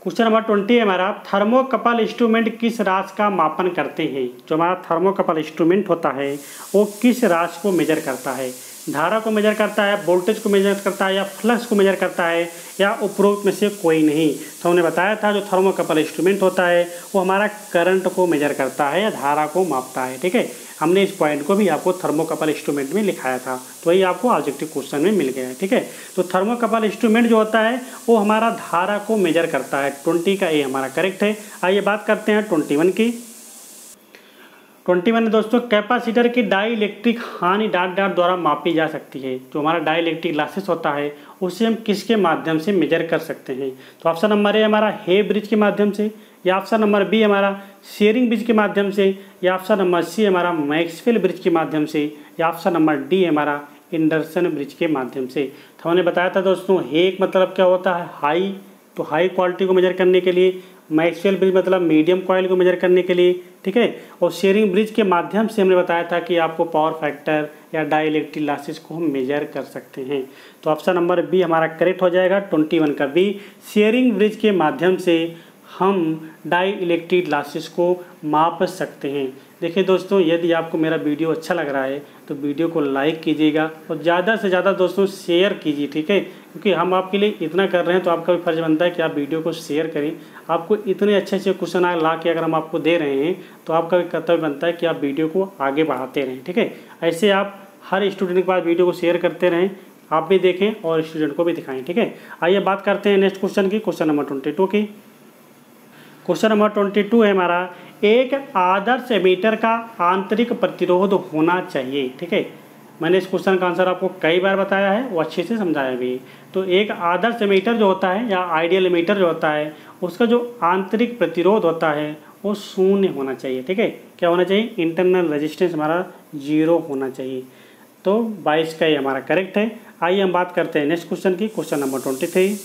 क्वेश्चन नंबर 20 है हमारा, थर्मोकपल इंस्ट्रूमेंट किस राशि का मापन करते हैं। जो हमारा थर्मोकपल इंस्ट्रूमेंट होता है वो किस राशि को मेजर करता है, धारा को मेजर करता है, वोल्टेज को मेजर करता है, या फ्लक्स को मेजर करता है, या उपरोक्त में से कोई नहीं। तो हमने बताया था जो थर्मोकपल इंस्ट्रूमेंट होता है वो हमारा करंट को मेजर करता है या धारा को मापता है। ठीक है, हमने इस पॉइंट को भी आपको थर्मोकपल इंस्ट्रूमेंट में लिखाया था, तो वही आपको ऑब्जेक्टिव क्वेश्चन में मिल गया है। ठीक है, तो थर्मोकपल इंस्ट्रूमेंट जो होता है वो हमारा धारा को मेजर करता है। 20 का ए हमारा करेक्ट है। आइए बात करते हैं 21 की। 21 दोस्तों, कैपेसिटर की डाई इलेक्ट्रिक हानि डॉट द्वारा मापी जा सकती है। जो हमारा डाई इलेक्ट्रिक लॉसेस होता है उसे हम किसके माध्यम से मेजर कर सकते हैं। तो ऑप्शन नंबर ए हमारा हे ब्रिज के माध्यम से, या ऑप्शन नंबर बी हमारा शेयरिंग ब्रिज के माध्यम से, या ऑप्शन नंबर सी हमारा मैक्सवेल ब्रिज के माध्यम से, या ऑप्शन नंबर डी हमारा एंडरसन ब्रिज के माध्यम से। तो हमने बताया था दोस्तों हे एक मतलब क्या होता है, हाई, तो हाई क्वालिटी को मेजर करने के लिए, मैक्सवेल ब्रिज मतलब मीडियम कॉइल को मेजर करने के लिए। ठीक है, और शेयरिंग ब्रिज के माध्यम से हमने बताया था कि आपको पावर फैक्टर या डाई इलेक्ट्रिक लॉसेस को हम मेजर कर सकते हैं। तो ऑप्शन नंबर बी हमारा करेक्ट हो जाएगा। 21 का बी, शेयरिंग ब्रिज के माध्यम से हम डाई इलेक्ट्रिक लॉसेस को माप सकते हैं। देखिए दोस्तों, यदि आपको मेरा वीडियो अच्छा लग रहा है तो वीडियो को लाइक कीजिएगा और ज़्यादा से ज़्यादा दोस्तों शेयर कीजिए। ठीक है, क्योंकि हम आपके लिए इतना कर रहे हैं तो आपका भी फर्ज बनता है कि आप वीडियो को शेयर करें। आपको इतने अच्छे अच्छे क्वेश्चन ला के अगर हम आपको दे रहे हैं तो आपका भी कर्तव्य बनता है कि आप वीडियो को आगे बढ़ाते रहें। ठीक है, ऐसे आप हर स्टूडेंट के पास वीडियो को शेयर करते रहें, आप भी देखें और स्टूडेंट को भी दिखाएँ। ठीक है, आइए बात करते हैं नेक्स्ट क्वेश्चन की, क्वेश्चन नंबर 22 की। क्वेश्चन नंबर 22 है हमारा, एक आदर्श एमीटर का आंतरिक प्रतिरोध होना चाहिए। ठीक है, मैंने इस क्वेश्चन का आंसर आपको कई बार बताया है, वो अच्छे से समझाया भी। तो एक आदर्श एमीटर जो होता है या आइडियल एमीटर जो होता है उसका जो आंतरिक प्रतिरोध होता है वो 0 होना चाहिए। ठीक है, क्या होना चाहिए, इंटरनल रेजिस्टेंस हमारा 0 होना चाहिए। तो 22 का ये हमारा करेक्ट है। आइए हम बात करते हैं नेक्स्ट क्वेश्चन की, क्वेश्चन नंबर 23।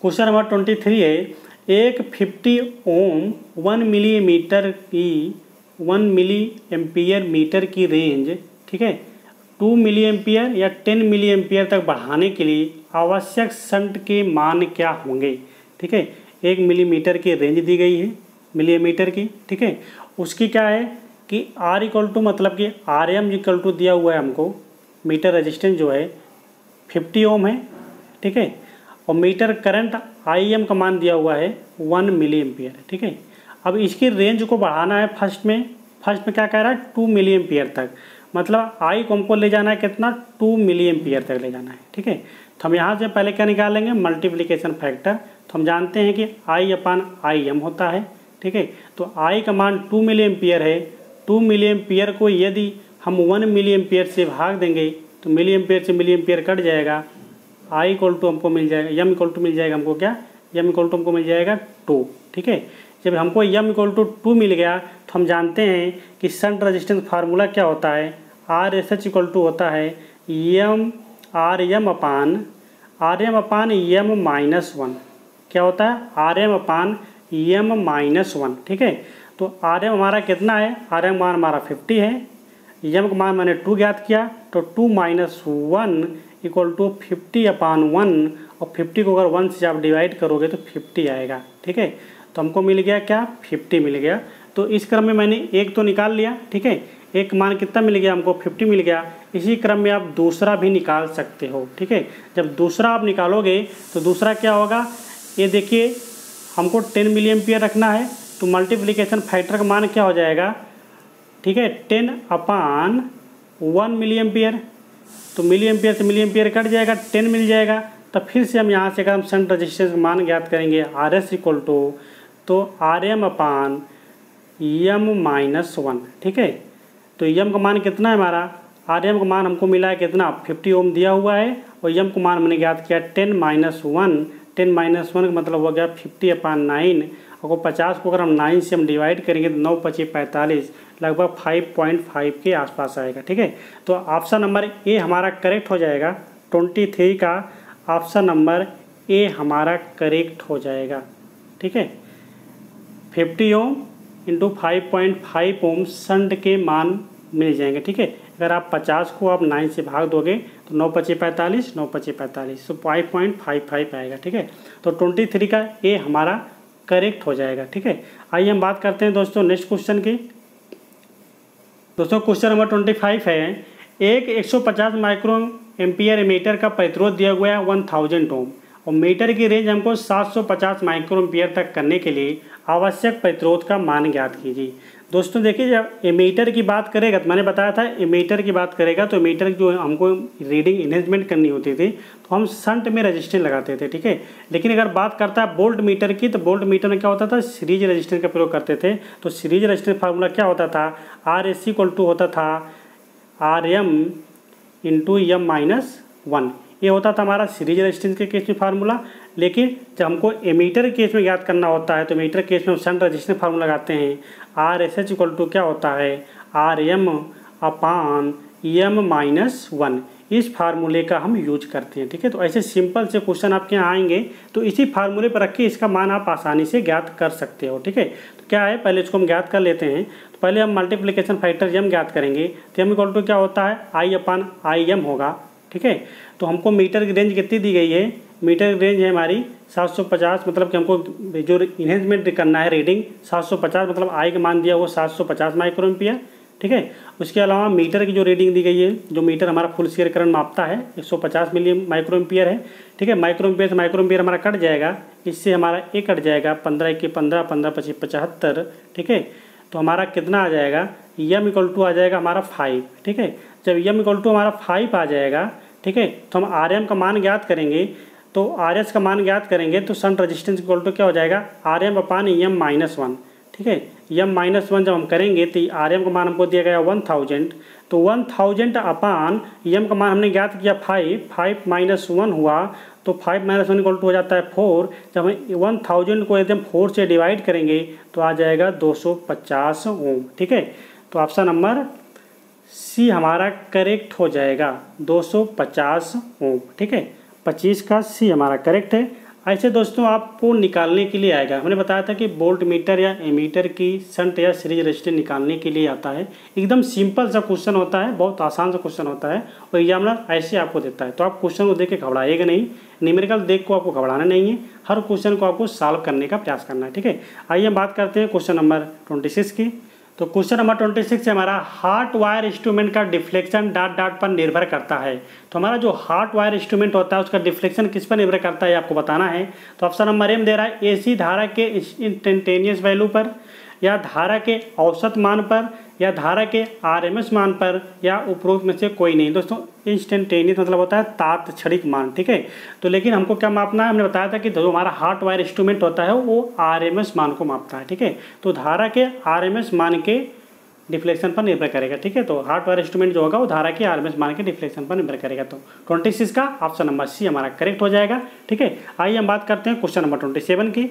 क्वेश्चन नंबर 23 है, एक 50 ओम 1 मिलीमीटर की 1 मिली एम्पियर मीटर की रेंज, ठीक है, 2 मिली एम्पियर या 10 मिली एम्पियर तक बढ़ाने के लिए आवश्यक शंट के मान क्या होंगे। ठीक है, 1 मिलीमीटर की रेंज दी गई है मिलीमीटर की। ठीक है, उसकी क्या है कि R इक्वल टू मतलब कि RM इक्वल टू दिया हुआ है हमको, मीटर रेजिस्टेंस जो है 50 ओम है। ठीक है, और मीटर करंट IM का मान दिया हुआ है 1 मिली एम्पियर। ठीक है, अब इसकी रेंज को बढ़ाना है। फर्स्ट में क्या कह रहा है 2 मिली एम्पियर तक, मतलब I को हमको ले जाना है कितना 2 मिली एम्पियर तक ले जाना है। ठीक है, तो हम यहाँ से पहले क्या निकालेंगे मल्टीप्लिकेशन फैक्टर। तो हम जानते हैं कि I/IM होता है। ठीक है, तो I का मान 2 मिली एम्पियर है। 2 मिली एम्पियर को यदि हम 1 मिली एम्पियर से भाग देंगे तो मिली एम्पियर से मिली एम्पियर कट जाएगा। I इक्वल टू हमको मिल जाएगा, M इक्वल टू मिल जाएगा हमको क्या, M इक्वल टू हमको मिल जाएगा 2। ठीक है, जब हमको M इक्वल टू 2 मिल गया तो हम जानते हैं कि शंट रेजिस्टेंस फार्मूला क्या होता है, RSH इक्वल टू होता है RM अपान M-1। क्या होता है RM/M-1। ठीक है, तो RM हमारा कितना है, RM मान हमारा 50 है, M का मान मैंने 2 ज्ञात किया, तो 2 - 1 इक्वल टू 50/1, और 50 को अगर 1 से आप डिवाइड करोगे तो 50 आएगा। ठीक है, तो हमको मिल गया क्या 50 मिल गया। तो इस क्रम में मैंने एक तो निकाल लिया। ठीक है, एक मान कितना मिल गया हमको 50 मिल गया। इसी क्रम में आप दूसरा भी निकाल सकते हो। ठीक है, जब दूसरा आप निकालोगे तो दूसरा क्या होगा, ये देखिए हमको 10 मिली एम्पियर रखना है, तो मल्टीप्लिकेशन फैक्टर का मान क्या हो जाएगा, ठीक है 10/1 मिली एम्पियर। तो मिली एम्पियर से मिली एम्पियर कट जाएगा, 10 मिल जाएगा। तो फिर से हम यहाँ से अगर हम शंट रेजिस्टेंस का मान ज्ञात करेंगे RS इक्वल टू तो RM/M-1। ठीक है, तो M का मान कितना है हमारा, RM का मान हमको मिला है कितना 50 ओम दिया हुआ है, और M का मान मैंने ज्ञात किया 10 - 1। 10 - 1 का मतलब हो गया 50/9, और 50 को अगर हम 9 से हम डिवाइड करेंगे तो 9 × 5 = 45, लगभग 5.5 के आसपास आएगा। ठीक है, तो ऑप्शन नंबर ए हमारा करेक्ट हो जाएगा। 23 का ऑप्शन नंबर ए हमारा करेक्ट हो जाएगा। ठीक है, 50 ओम इंटू 5.5 ओम शंट के मान मिल जाएंगे। ठीक है, अगर आप 50 को आप 9 से भाग दोगे तो 9 × 5 = 45, 9 × 5 = 45, तो 5.55 आएगा। ठीक है, तो 23 का ए हमारा करेक्ट हो जाएगा। ठीक है, आइए हम बात करते हैं दोस्तों नेक्स्ट क्वेश्चन की। दोस्तों क्वेश्चन नंबर 25 है, एक 150 माइक्रो एम्पियर मीटर का प्रतिरोध दिया हुआ है 1000 ओम, और मीटर की रेंज हमको 750 माइक्रो एम्पियर तक करने के लिए आवश्यक प्रतिरोध का मान ज्ञात कीजिए। दोस्तों देखिए, जब एमीटर की बात करेगा तो मैंने बताया था एमीटर की बात करेगा तो एमीटर जो हमको रीडिंग इन्हेंसमेंट करनी होती थी तो हम शंट में रेजिस्टेंस लगाते थे। ठीक है, लेकिन अगर बात करता है बोल्ट मीटर की, तो बोल्ट मीटर में क्या होता था सीरीज रेजिस्टेंस का प्रयोग करते थे। तो सीरीज रेजिस्टेंस फार्मूला क्या होता था, RSC इक्वल टू होता था RM × M-1। ये होता था हमारा सीरीज रेजिस्टेंस के केस में फार्मूला। लेकिन जब हमको एमीटर केस में याद करना होता है तो एमीटर केस में हम शंट रेजिस्टेंस फार्मूला लगाते हैं, RSH इक्वल टू क्या होता है RM/M-1। इस फार्मूले का हम यूज करते हैं। ठीक है, तो ऐसे सिंपल से क्वेश्चन आपके यहाँ आएंगे तो इसी फार्मूले पर रख के इसका मान आप आसानी से ज्ञात कर सकते हो। ठीक है, तो क्या है पहले इसको हम ज्ञात कर लेते हैं। तो पहले हम मल्टीप्लिकेशन फैक्टर M ज्ञात करेंगे, तो M इक्वल टू क्या होता है I/IM होगा। ठीक है, तो हमको मीटर की रेंज कितनी दी गई है, मीटर की रेंज है हमारी 750, मतलब कि हमको जो इन्हेंसमेंट करना है रीडिंग 750, मतलब I का मान दिया हुआ 750 माइक्रो एम्पियर। ठीक है, उसके अलावा मीटर की जो रीडिंग दी गई है, जो मीटर हमारा फुल स्केयर करंट मापता है 150 मिली माइक्रो एम्पियर है। ठीक है, माइक्रो एम्पियर से माइक्रो एम्पियर हमारा कट जाएगा, इससे हमारा ए कट जाएगा, 15 × 15, 15 × 25 = 75। ठीक है, तो हमारा कितना आ जाएगा, M इक्वल टू आ जाएगा हमारा 5। ठीक है, जब M इक्वल टू हमारा 5 आ जाएगा, ठीक है, तो हम RM का मान ज्ञात करेंगे, तो RS का मान ज्ञात करेंगे तो शंट रेजिस्टेंस इक्वल टू क्या हो जाएगा RM/M-1। ठीक है, M-1 जब हम करेंगे तो RM का मान हमको दिया गया 1000, तो 1000 अपान M का मान हमने ज्ञात किया 5 - 1 हुआ, तो 5 - 1 इक्वल टू हो जाता है 4। जब हम 1000 को एकदम 4 से डिवाइड करेंगे तो आ जाएगा 250 ओम। ठीक है, तो ऑप्शन नंबर सी हमारा करेक्ट हो जाएगा 250 ओम। ठीक है, 25 का सी हमारा करेक्ट है। ऐसे दोस्तों आपको निकालने के लिए आएगा। हमने बताया था कि वोल्ट मीटर या एमीटर की शंट या सीरीज रेजिस्टेंस निकालने के लिए आता है। एकदम सिंपल सा क्वेश्चन होता है, बहुत आसान सा क्वेश्चन होता है और एग्जामिनर ऐसे आपको देता है। तो आप क्वेश्चन को देख के घबराइएगा नहीं, न्यूमेरिकल देख को आपको घबराना नहीं है, हर क्वेश्चन को आपको सॉल्व करने का प्रयास करना है, ठीक है। आइए हम बात करते हैं क्वेश्चन नंबर 26 की। तो क्वेश्चन नंबर 26 से हमारा हार्ट वायर इंस्ट्रूमेंट का डिफ्लेक्शन डॉट डॉट पर निर्भर करता है। तो हमारा जो हार्ट वायर इंस्ट्रूमेंट होता है उसका डिफ्लेक्शन किस पर निर्भर करता है आपको बताना है। तो ऑप्शन नंबर ए में दे रहा है एसी धारा के इंस्टेंटेनियस वैल्यू पर, या धारा के औसत मान पर, या धारा के आरएमएस मान पर, या उपरोक्त में से कोई नहीं। दोस्तों इंस्टेंटेनियस मतलब होता है तात्क्षणिक मान, ठीक है। तो लेकिन हमको क्या मापना है, हमने बताया था कि जो हमारा हार्ट वायर इंस्ट्रूमेंट होता है वो आरएमएस मान को मापता है, ठीक है। तो धारा के आरएमएस मान के डिफ्लेक्शन पर निर्भर करेगा, ठीक है। तो हार्ट वायर इंस्ट्रूमेंट जो होगा वो धारा के आरएमएस मान के डिफ्लेक्शन पर निर्भर करेगा। तो 26 का ऑप्शन नंबर सी हमारा करेक्ट हो जाएगा, ठीक है। आइए हम बात करते हैं क्वेश्चन नंबर 27 की।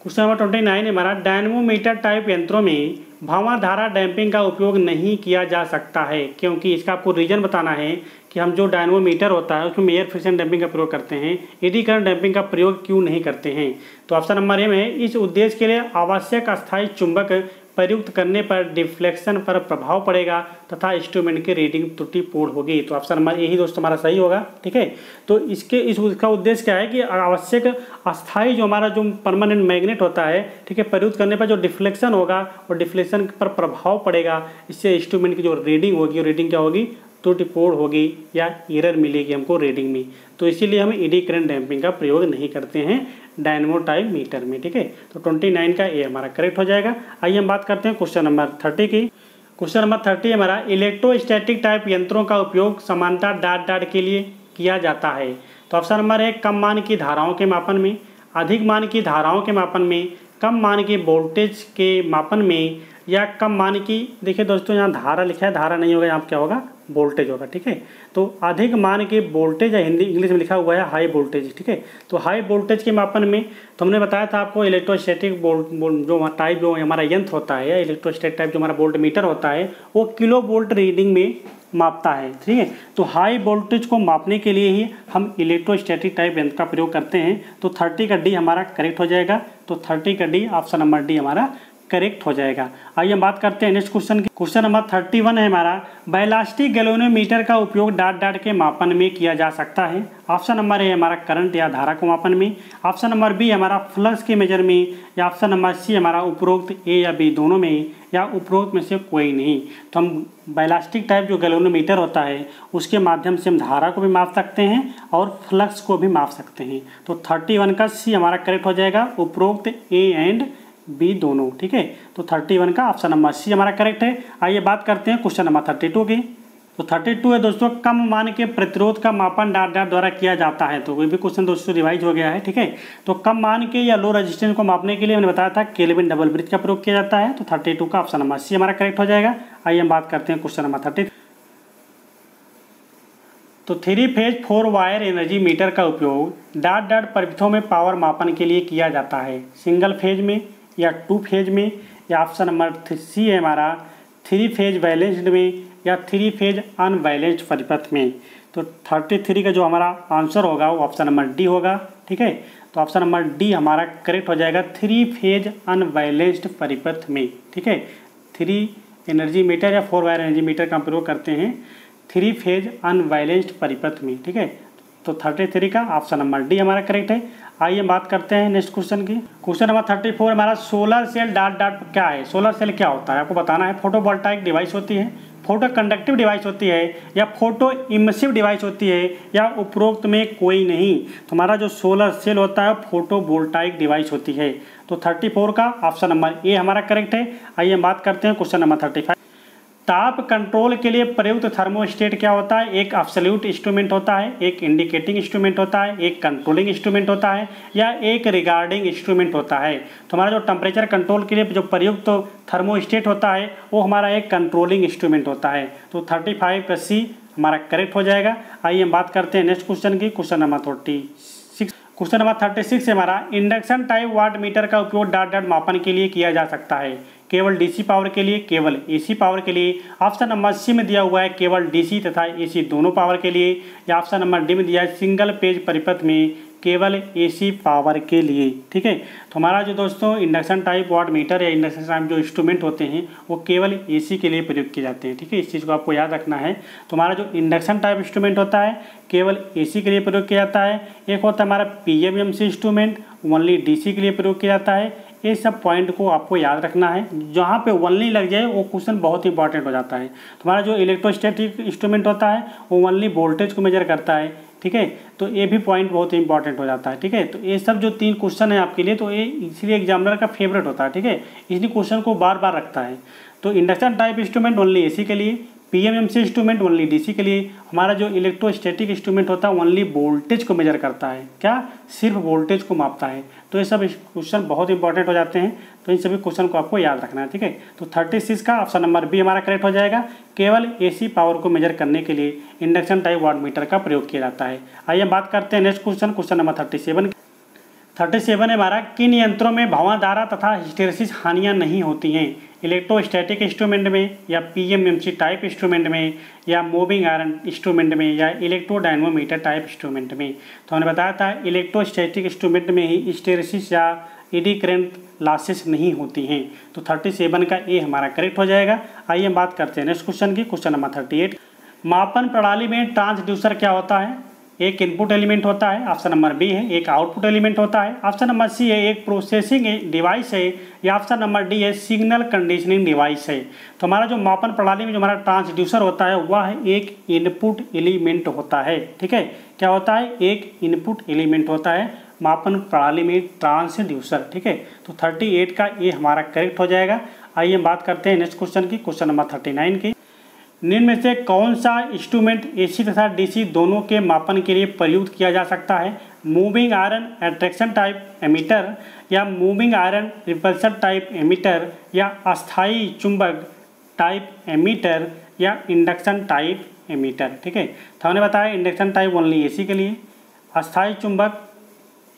क्वेश्चन नंबर 29 हमारा डायनमोमीटर टाइप यंत्रों में भंवर धारा डैम्पिंग का उपयोग नहीं किया जा सकता है, क्योंकि इसका आपको रीजन बताना है कि हम जो डायनमोमीटर होता है उसमें एयर फ्रिक्शन डैम्पिंग का प्रयोग करते हैं, एडी करंट डैम्पिंग का प्रयोग क्यों नहीं करते हैं। तो ऑप्शन नंबर ए में इस उद्देश्य के लिए आवश्यक अस्थायी चुंबक प्रयुक्त करने पर डिफ्लेक्शन पर प्रभाव पड़ेगा तथा इंस्ट्रूमेंट की रीडिंग त्रुटिपूर्ण होगी। तो ऑप्शन नंबर ए ही दोस्तों हमारा सही होगा, ठीक है। तो इसका उद्देश्य क्या है कि आवश्यक अस्थायी जो हमारा जो परमानेंट मैग्नेट होता है, ठीक है, प्रयुक्त करने पर जो डिफ्लेक्शन होगा और डिफ्लेक्शन पर प्रभाव पड़ेगा, इससे इंस्ट्रूमेंट की जो रीडिंग होगी वो रीडिंग क्या होगी, त्रुटिपूर्ण होगी या एरर मिलेगी हमको रीडिंग में। तो इसीलिए हम एडी करंट डैम्पिंग का प्रयोग नहीं करते हैं डायनमो टाइप मीटर में, ठीक है। तो 29 का ए हमारा करेक्ट हो जाएगा। आइए हम बात करते हैं क्वेश्चन नंबर 30 की। क्वेश्चन नंबर 30 हमारा इलेक्ट्रोस्टैटिक टाइप यंत्रों का उपयोग समानता डॉट डॉट के लिए किया जाता है। तो ऑप्शन नंबर ए कम मान की धाराओं के मापन में, अधिक मान की धाराओं के मापन में, कम मान की वोल्टेज के मापन में, या कम मान की, देखिए दोस्तों यहाँ धारा लिखा है, धारा नहीं होगा, यहाँ क्या होगा, वोल्टेज होगा, ठीक है। तो अधिक मान के वोल्टेज, या हिंदी इंग्लिश में लिखा हुआ है हाई वोल्टेज, ठीक है। तो हाई वोल्टेज के मापन में तो हमने बताया था आपको इलेक्ट्रोस्टैटिक जो टाइप जो हमारा यंत्र होता है, या इलेक्ट्रोस्टैटिक टाइप जो हमारा वोल्ट मीटर होता है वो किलो वोल्ट रीडिंग में मापता है, ठीक है। तो हाई वोल्टेज को मापने के लिए ही हम इलेक्ट्रोस्टैटिक टाइप यंत्र का प्रयोग करते हैं। तो 30 का डी हमारा करेक्ट हो जाएगा। तो 30 का डी ऑप्शन नंबर डी हमारा करेक्ट हो जाएगा। आइए हम बात करते हैं नेक्स्ट क्वेश्चन की। क्वेश्चन नंबर 31 है हमारा बैलास्टिक गैल्वेनोमीटर का उपयोग डॉट डॉट के मापन में किया जा सकता है। ऑप्शन नंबर ए हमारा करंट या धारा को मापन में, ऑप्शन नंबर बी हमारा फ्लक्स के मेजर में, या ऑप्शन नंबर सी हमारा उपरोक्त ए या बी दोनों में, या उपरोक्त में से कोई नहीं। तो हम बैलास्टिक टाइप जो गैल्वेनोमीटर होता है उसके माध्यम से हम धारा को भी माप सकते हैं और फ्लक्स को भी माप सकते हैं। तो 31 का सी हमारा करेक्ट हो जाएगा, उपरोक्त ए एंड बी दोनों, ठीक है। तो 31 का ऑप्शन नंबर सी हमारा करेक्ट है। आइए बात करते हैं क्वेश्चन नंबर 32 की। तो 32 है दोस्तों कम मान के प्रतिरोध का मापन डॉट डॉट द्वारा किया जाता है। तो कोई भी क्वेश्चन दोस्तों रिवाइज हो गया है, ठीक है। तो कम मान के या लो रेजिस्टेंस को मापने के लिए मैंने बताया था केल्विन डबल ब्रिज का प्रयोग किया जाता है। तो 32 का ऑप्शन नंबर सी हमारा करेक्ट हो जाएगा। आइए हम बात करते हैं क्वेश्चन नंबर 30। तो 3 फेज 4 वायर एनर्जी मीटर का उपयोग डॉट डॉट परिपथों में पावर मापन के लिए किया जाता है, सिंगल फेज में या 2 फेज में, या ऑप्शन नंबर सी है हमारा 3 फेज बैलेंस्ड में या 3 फेज अनबैलेंस्ड परिपथ में। तो 33 का जो हमारा आंसर होगा वो ऑप्शन नंबर डी होगा, ठीक है। तो ऑप्शन नंबर डी हमारा करेक्ट हो जाएगा 3 फेज अनबैलेंस्ड परिपथ में, ठीक है। 3 एनर्जी मीटर या 4 वायर एनर्जी मीटर का प्रयोग करते हैं 3 फेज अनबैलेंस्ड परिपथ में, ठीक है। तो 33 का ऑप्शन नंबर डी हमारा करेक्ट है। आइए हम बात करते हैं नेक्स्ट क्वेश्चन की। क्वेश्चन नंबर 34 हमारा सोलर सेल डॉट डॉट क्या है। सोलर सेल क्या होता है आपको बताना है। फोटोवोल्टाइक डिवाइस होती है, फोटो कंडक्टिव डिवाइस होती है, या फोटो इमिसिव डिवाइस होती है, या उपरोक्त में कोई नहीं। तो हमारा जो सोलर सेल होता है फोटोवोल्टाइक डिवाइस होती है। तो 34 का ऑप्शन नंबर ए हमारा करेक्ट है। आइए हम बात करते हैं क्वेश्चन नंबर 35। ताप कंट्रोल के लिए प्रयुक्त थर्मोस्टेट क्या होता है। एक एब्सोल्यूट इंस्ट्रूमेंट होता है, एक इंडिकेटिंग इंस्ट्रूमेंट होता है, एक कंट्रोलिंग इंस्ट्रूमेंट होता है, या एक रिगार्डिंग इंस्ट्रूमेंट होता है। तो हमारा जो टेम्परेचर कंट्रोल के लिए जो प्रयुक्त थर्मोस्टेट होता है वो हमारा एक कंट्रोलिंग इंस्ट्रूमेंट होता है। तो 35 का सी हमारा करेक्ट हो जाएगा। आइए हम बात करते हैं नेक्स्ट क्वेश्चन की। Question number 36। क्वेश्चन नंबर 36 से हमारा इंडक्शन टाइप वाट मीटर का उपयोग डॉट डॉट मापन के लिए किया जा सकता है। केवल डीसी पावर के लिए, केवल एसी पावर के लिए। ऑप्शन नंबर सी में दिया हुआ है केवल डीसी तथा एसी दोनों पावर के लिए, या ऑप्शन नंबर डी में दिया है सिंगल पेज परिपथ में केवल एसी पावर के लिए, ठीक है। तो हमारा जो दोस्तों इंडक्शन टाइप वाट मीटर या इंडक्शन टाइप जो इंस्ट्रूमेंट होते हैं वो केवल एसी के लिए प्रयोग किए जाते हैं, ठीक है। इस चीज़ को आपको याद रखना है। तो हमारा जो इंडक्शन टाइप इंस्ट्रूमेंट होता है केवल एसी के लिए प्रयोग किया जाता है। एक होता है हमारा पीएमएमसी इंस्ट्रूमेंट, ओनली डीसी के लिए प्रयोग किया जाता है। ये सब पॉइंट को आपको याद रखना है, जहाँ पे ओनली लग जाए वो क्वेश्चन बहुत इंपॉर्टेंट हो जाता है। तो हमारा जो इलेक्ट्रोस्टैटिक इंस्ट्रूमेंट होता है वो ओनली वोल्टेज को मेजर करता है, ठीक है। तो ये भी पॉइंट बहुत इंपॉर्टेंट हो जाता है, ठीक है। तो ये सब जो 3 क्वेश्चन है आपके लिए, तो ये इसलिए एग्जामिनर का फेवरेट होता है, ठीक है। इसलिए क्वेश्चन को बार बार रखता है। तो induction type instrument only AC के लिए, पीएमएमसी इंस्ट्रूमेंट ओनली डीसी के लिए। हमारा जो इलेक्ट्रोस्टैटिक इंस्ट्रूमेंट होता है ओनली वोल्टेज को मेजर करता है, क्या सिर्फ वोल्टेज को मापता है। तो ये सब क्वेश्चन बहुत इंपॉर्टेंट हो जाते हैं, तो इन सभी क्वेश्चन को आपको याद रखना है, ठीक है। तो 36 का ऑप्शन नंबर बी हमारा करेक्ट हो जाएगा। केवल एसी पावर को मेजर करने के लिए इंडक्शन टाइप वाट मीटर का प्रयोग किया जाता है। आइए बात करते हैं नेक्स्ट क्वेश्चन, क्वेश्चन नंबर 37 है हमारा, किन यंत्रों में भंवरधारा तथा हिस्टैरिसीस हानियां नहीं होती हैं? इलेक्ट्रोस्टैटिक इंस्ट्रूमेंट में, या पीएमएमसी टाइप इंस्ट्रूमेंट में, या मूविंग आयरन इंस्ट्रूमेंट में, या इलेक्ट्रोडायनमोमीटर टाइप इंस्ट्रूमेंट में। तो हमने बताया था इलेक्ट्रोस्टैटिक इंस्ट्रूमेंट में ही हिस्टैरिसीस या एडी करंट लॉसेस नहीं होती हैं। तो 37 का ए हमारा करेक्ट हो जाएगा। आइए हम बात करते हैं नेक्स्ट क्वेश्चन की, क्वेश्चन नंबर 38। मापन प्रणाली में ट्रांसड्यूसर क्या होता है? एक इनपुट एलिमेंट होता है, ऑप्शन नंबर बी है। एक आउटपुट एलिमेंट होता है, ऑप्शन नंबर सी है। एक प्रोसेसिंग डिवाइस है, या ऑप्शन नंबर डी है सिग्नल कंडीशनिंग डिवाइस है। तो हमारा जो मापन प्रणाली में जो हमारा ट्रांसड्यूसर होता है वह है एक इनपुट एलिमेंट होता है, ठीक है। क्या होता है? एक इनपुट एलिमेंट होता है मापन प्रणाली में ट्रांसड्यूसर, ठीक है। तो 38 का ये हमारा करेक्ट हो जाएगा। आइए हम बात करते हैं नेक्स्ट क्वेश्चन की, क्वेश्चन नंबर 39 की। निम्न में से कौन सा इंस्ट्रूमेंट एसी तथा डीसी दोनों के मापन के लिए प्रयुक्त किया जा सकता है? Moving iron attraction type ammeter, या moving iron repulsion type ammeter, या अस्थायी चुंबक टाइप एमीटर, या इंडक्शन टाइप एमीटर, ठीक है। तो हमने बताया इंडक्शन टाइप ओनली एसी के लिए, अस्थायी चुंबक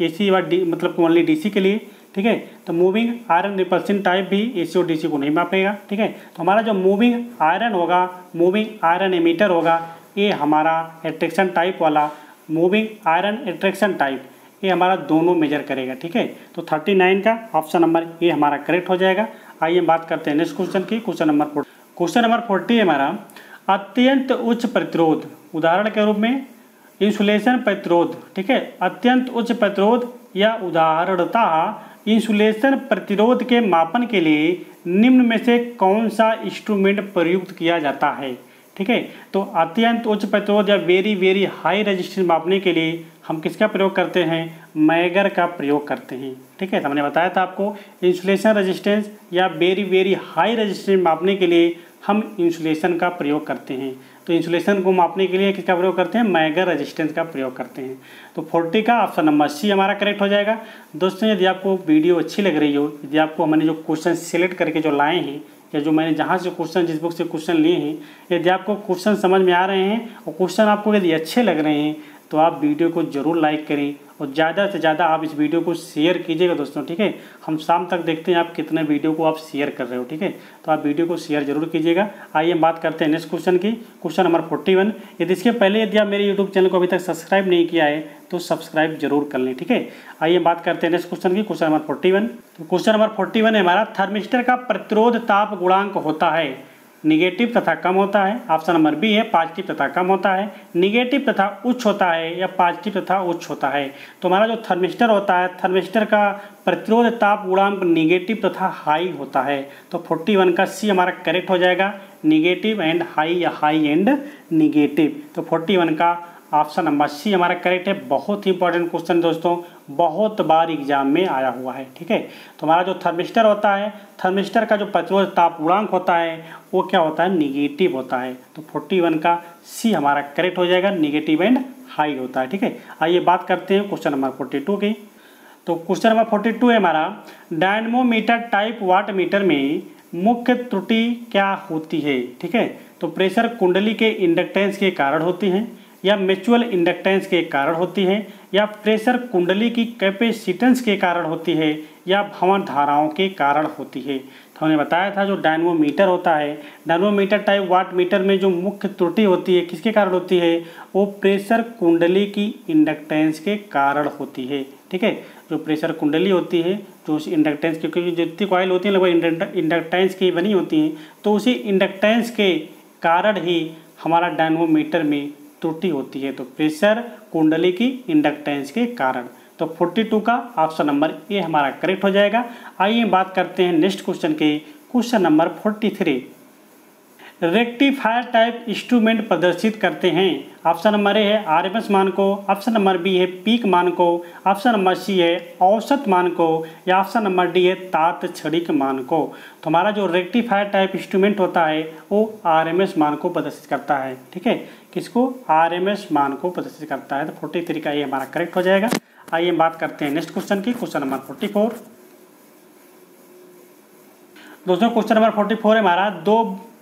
एसी व डी मतलब ओनली डीसी के लिए, ठीक है। तो मूविंग आयरन रिपल्सन टाइप भी एसी और डीसी को नहीं मापेगा, ठीक है। तो हमारा जो मूविंग आयरन होगा, मूविंग आयरन एमीटर होगा, ये हमारा एट्रैक्शन टाइप वाला मूविंग आयरन एट्रैक्शन टाइप, ये हमारा दोनों मेजर करेगा, ठीक है। तो 39 का ऑप्शन नंबर ए हमारा करेक्ट हो जाएगा। आइए बात करते हैं नेक्स्ट क्वेश्चन की, क्वेश्चन नंबर 40 हमारा, अत्यंत उच्च प्रतिरोध, उदाहरण के रूप में इंसुलेशन प्रतिरोध, ठीक है। अत्यंत उच्च प्रतिरोध या उदाहरणतः इंसुलेशन प्रतिरोध के मापन के लिए निम्न में से कौन सा इंस्ट्रूमेंट प्रयुक्त किया जाता है? ठीक है। तो अत्यंत उच्च प्रतिरोध या वेरी वेरी हाई रेजिस्टेंस मापने के लिए हम किसका प्रयोग करते हैं? मैगर का प्रयोग करते हैं, ठीक है। तो हमने बताया था आपको इंसुलेशन रेजिस्टेंस या वेरी वेरी हाई रेजिस्टेंस मापने के लिए हम इंसुलेशन का प्रयोग करते हैं। तो इंसुलेशन को मापने के लिए किसका प्रयोग करते हैं? मैगर रेजिस्टेंस का प्रयोग करते हैं। तो 40 का ऑप्शन नंबर सी हमारा करेक्ट हो जाएगा। दोस्तों यदि आपको वीडियो अच्छी लग रही हो, यदि आपको हमने जो क्वेश्चन सिलेक्ट करके जो लाए हैं, या जो मैंने जहाँ से क्वेश्चन जिस बुक से क्वेश्चन लिए हैं, यदि आपको क्वेश्चन समझ में आ रहे हैं और क्वेश्चन आपको यदि अच्छे लग रहे हैं तो आप वीडियो को ज़रूर लाइक करें और ज़्यादा से ज़्यादा आप इस वीडियो को शेयर कीजिएगा दोस्तों, ठीक है। हम शाम तक देखते हैं आप कितने वीडियो को आप शेयर कर रहे हो, ठीक है। तो आप वीडियो को शेयर जरूर कीजिएगा। आइए हम बात करते हैं नेक्स्ट क्वेश्चन की, क्वेश्चन नंबर 41। यदि इसके पहले यदि आप मेरे यूट्यूब चैनल को अभी तक सब्सक्राइब नहीं किया है तो सब्सक्राइब जरूर कर लें, ठीक है। आइए बात करते हैं नेक्स्ट क्वेश्चन की, क्वेश्चन नंबर 41। तो क्वेश्चन नंबर 41 है हमारा, थर्मिस्टर का प्रतिरोध ताप गुणांक होता है, निगेटिव तथा कम होता है। ऑप्शन नंबर बी है पॉजिटिव तथा कम होता है, निगेटिव तथा उच्च होता है, या पॉजिटिव तथा उच्च होता है। तो हमारा जो थर्मिस्टर होता है, थर्मिस्टर का प्रतिरोध ताप गुणांक निगेटिव तथा हाई होता है। तो 41 का सी हमारा करेक्ट हो जाएगा, निगेटिव एंड हाई या हाई एंड निगेटिव। तो 41 का ऑप्शन नंबर सी हमारा करेक्ट है। बहुत ही इंपॉर्टेंट क्वेश्चन दोस्तों, बहुत बार एग्जाम में आया हुआ है, ठीक है। तो हमारा जो थर्मिस्टर होता है, थर्मिस्टर का जो प्रतिरोध ताप गुणांक होता है वो क्या होता है? निगेटिव होता है। तो 41 का सी हमारा करेक्ट हो जाएगा, निगेटिव एंड हाई होता है, ठीक है। आइए बात करते हैं क्वेश्चन नंबर 42 की। तो क्वेश्चन नंबर 42 है हमारा, डायनमोमीटर टाइप वाट मीटर में मुख्य त्रुटि क्या होती है? ठीक है। तो प्रेशर कुंडली के इंडक्टेंस के कारण होती है, या म्यूचुअल इंडक्टेंस के कारण होती है, या प्रेशर कुंडली की कैपेसिटेंस के कारण होती है, या भंवर धाराओं के कारण होती है। तो हमने बताया था जो डायनमोमीटर होता है, डायनमोमीटर टाइप वाट मीटर में जो मुख्य त्रुटि होती है किसके कारण होती है, वो प्रेशर कुंडली की इंडक्टेंस के कारण होती है। ठीक है, जो प्रेशर कुंडली होती है जो उस इंडक्टेंस, क्योंकि जितनी कॉइल होती है लगभग इंडक्टेंस की बनी होती हैं, तो उसी इंडक्टेंस के कारण ही हमारा डायनमोमीटर में त्रुटि होती है। तो प्रेशर कुंडली की इंडक्टेंस के कारण। तो 42 का ऑप्शन नंबर ए हमारा करेक्ट हो जाएगा। आइए बात करते हैं नेक्स्ट क्वेश्चन के, question number 43। Rectifier type instrument प्रदर्शित करते हैं। ऑप्शन नंबर ए है आरएमएस मान को, ऑप्शन नंबर बी है पीक मान को, ऑप्शन नंबर सी है औसत मान को, या ऑप्शन नंबर डी है तात्क्षणिक मान को। तो हमारा जो रेक्टिफायर टाइप इंस्ट्रूमेंट होता है वो आरएमएस मान को प्रदर्शित करता है। ठीक है, किसको, आरएमएस मान को प्रदर्शित करता है। तो 43 का ये हमारा करेक्ट हो जाएगा। आइए बात करते हैं नेक्स्ट क्वेश्चन की, क्वेश्चन नंबर 44। दोस्तों क्वेश्चन नंबर 44 है हमारा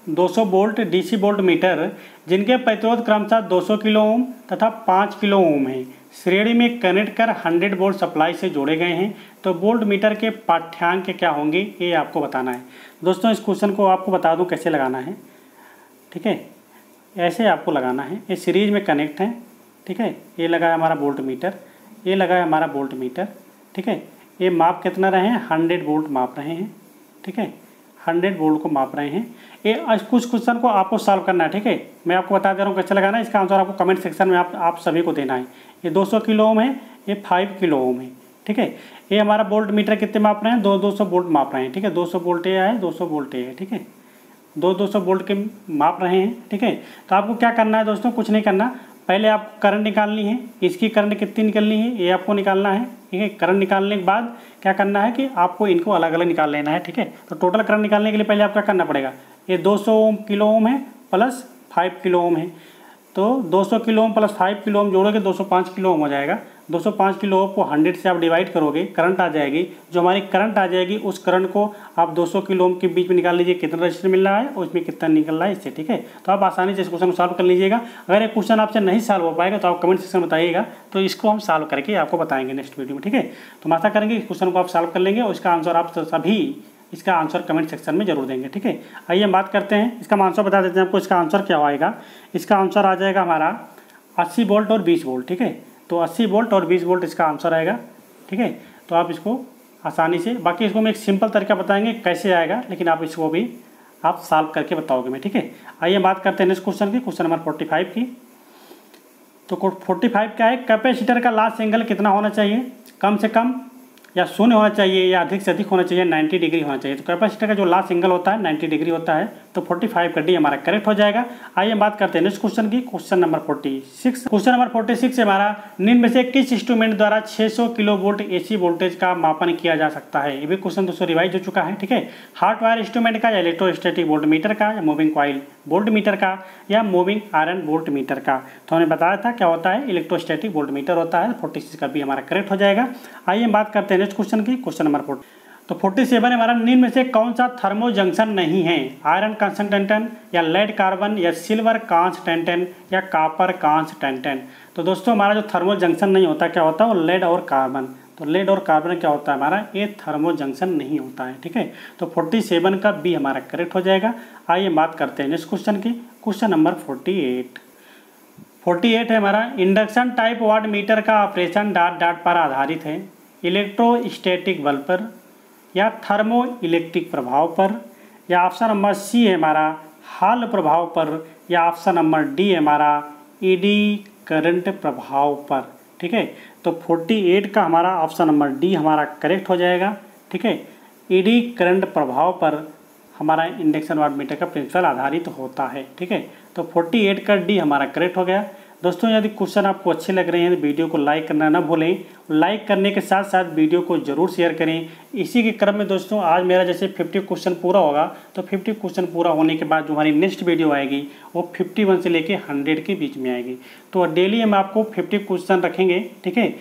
200 वोल्ट डीसी वोल्ट मीटर जिनके प्रतिरोध क्रमशः 200 किलो ओम तथा 5 किलो ओम है, श्रेणी में कनेक्ट कर 100 वोल्ट सप्लाई से जोड़े गए हैं। तो वोल्ट मीटर के पाठ्यांक क्या होंगे ये आपको बताना है। दोस्तों इस क्वेश्चन को आपको बता दूं कैसे लगाना है। ठीक है, ऐसे आपको लगाना है, ये सीरीज में कनेक्ट है। ठीक है, ये लगा है हमारा वोल्ट मीटर, ये लगा है हमारा वोल्ट मीटर। ठीक है, ये माप कितना रहे हैं, 100 वोल्ट माप रहे हैं। ठीक है, 100 वोल्ट को माप रहे हैं। ये कुछ क्वेश्चन को आपको सॉल्व करना है। ठीक है, मैं आपको बता दे रहा हूँ कैसे लगाना है, इसका आंसर आपको कमेंट सेक्शन में आप सभी को देना है। ये 200 किलो ओम है, ये 5 किलो ओम है। ठीक है, ये हमारा वोल्ट मीटर कितने माप रहे हैं, 200 वोल्ट माप रहे हैं। ठीक है, 200 वोल्ट ये है, 200 वोल्ट ये है। ठीक है, 200 वोल्ट के माप रहे हैं। ठीक है, तो आपको क्या करना है दोस्तों, कुछ नहीं करना, पहले आप करंट निकालनी है, इसकी करंट कितनी निकलनी है ये आपको निकालना है। ठीक है, करंट निकालने के बाद क्या करना है कि आपको इनको अलग अलग निकाल लेना है। ठीक है, तो टोटल करंट निकालने के लिए पहले आप क्या करना पड़ेगा, ये 200 किलो ओम है प्लस 5 किलो ओम है, तो 200 kilo ohm plus 5 kilo ohm जोड़ोगे 205 किलो ओम हो जाएगा। 205 किलो ओम को 100 से आप डिवाइड करोगे, करंट आ जाएगी। जो हमारी करंट आ जाएगी उस करंट को आप 200 किलो ओम के बीच में निकाल लीजिए कितना रजिस्टर मिल रहा है और इसमें कितना निकल रहा है इससे। ठीक है, तो आप आसानी से इस क्वेश्चन को सॉल्व कर लीजिएगा। अगर ये क्वेश्चन आपसे नहीं सॉल्व हो पाएगा तो आप कमेंट सेक्शन में बताइएगा, तो इसको हम सॉल्व करके आपको बताएंगे नेक्स्ट वीडियो में। ठीक है, तो हम आशा करेंगे इस क्वेश्चन को आप सॉल्व कर लेंगे और इसका आंसर आप सभी इसका आंसर कमेंट सेक्शन में जरूर देंगे। ठीक है, आइए हम बात करते हैं, इसका आंसर बता देते हैं आपको। इसका आंसर क्या आएगा, इसका आंसर आ जाएगा हमारा 80 वोल्ट और 20 वोल्ट। ठीक है, तो 80 वोल्ट और 20 वोल्ट इसका आंसर आएगा। ठीक है, तो आप इसको आसानी से, बाकी इसको हम एक सिंपल तरीका बताएंगे कैसे आएगा, लेकिन आप इसको भी आप सॉल्व करके बताओगे मैं। ठीक है, आइए बात करते हैं नेक्स्ट क्वेश्चन की, क्वेश्चन नंबर 45 की। तो 45 क्या है, कैपेसिटर का लास्ट एंगल कितना होना चाहिए, कम से कम या शून्य होना चाहिए या अधिक से अधिक होना चाहिए, 90 डिग्री होना चाहिए। तो कैपेसिटर का जो लास्ट एंगल होता है 90 डिग्री होता है। तो 45 का डी हमारा करेक्ट हो जाएगा। आइए बात करते हैं नेक्स्ट क्वेश्चन की, क्वेश्चन नंबर 46। क्वेश्चन नंबर 46 से हमारा निम्न में से किस इंस्ट्रूमेंट द्वारा 600 किलो वोल्ट एसी वोल्टेज का मापन किया जा सकता है। ये भी क्वेश्चन दोस्तों रिवाइज हो चुका है। ठीक है, हार्ट वायर इंस्ट्रूमेंट का, या इलेक्ट्रोस्टैटिक वोल्ट मीटर का, या मूविंग कॉइल वोल्ट मीटर का, या मूविंग आयरन वोल्ट मीटर का। तो हमने बताया था क्या होता है, इलेक्ट्रोस्टैटिक वोल्ट मीटर होता है। 46 का भी हमारा करेक्ट हो जाएगा। आइए बात करते हैं नेक्स्ट क्वेश्चन की, क्वेश्चन नंबर 4। तो 47 हमारा निम्न में से कौन सा थर्मो जंक्शन नहीं है, आयरन कांस्टेंटन, या लेड कार्बन, या सिल्वर कांस्टेंटन, या कॉपर कांस्टेंटन। तो दोस्तों हमारा जो थर्मो जंक्शन नहीं होता क्या होता है, वो लेड और कार्बन। तो लेड और कार्बन क्या होता है हमारा, ये थर्मो जंक्शन नहीं होता है। ठीक है, तो 47 का बी हमारा करेक्ट हो जाएगा। आइए बात करते हैं नेक्स्ट क्वेश्चन की, क्वेश्चन नंबर 48 है हमारा, इंडक्शन टाइप वाट मीटर का ऑपरेशन डॉट डॉट पर आधारित है, इलेक्ट्रोस्टैटिक बल पर, या थर्मो इलेक्ट्रिक प्रभाव पर, या ऑप्शन नंबर सी है हमारा हॉल प्रभाव पर, या ऑप्शन नंबर डी है हमारा ईडी करंट प्रभाव पर। ठीक है, तो 48 का हमारा ऑप्शन नंबर डी हमारा करेक्ट हो जाएगा। ठीक है, ईडी करंट प्रभाव पर हमारा इंडक्शन वाट मीटर का प्रिंसिपल आधारित होता है। ठीक है, तो 48 का डी हमारा करेक्ट हो गया। दोस्तों यदि क्वेश्चन आपको अच्छे लग रहे हैं तो वीडियो को लाइक करना ना भूलें, लाइक करने के साथ साथ वीडियो को जरूर शेयर करें। इसी के क्रम में दोस्तों आज मेरा जैसे 50 क्वेश्चन पूरा होगा, तो 50 क्वेश्चन पूरा होने के बाद जो हमारी नेक्स्ट वीडियो आएगी वो 51 से लेके 100 के बीच में आएगी। तो डेली हम आपको 50 क्वेश्चन रखेंगे। ठीक है,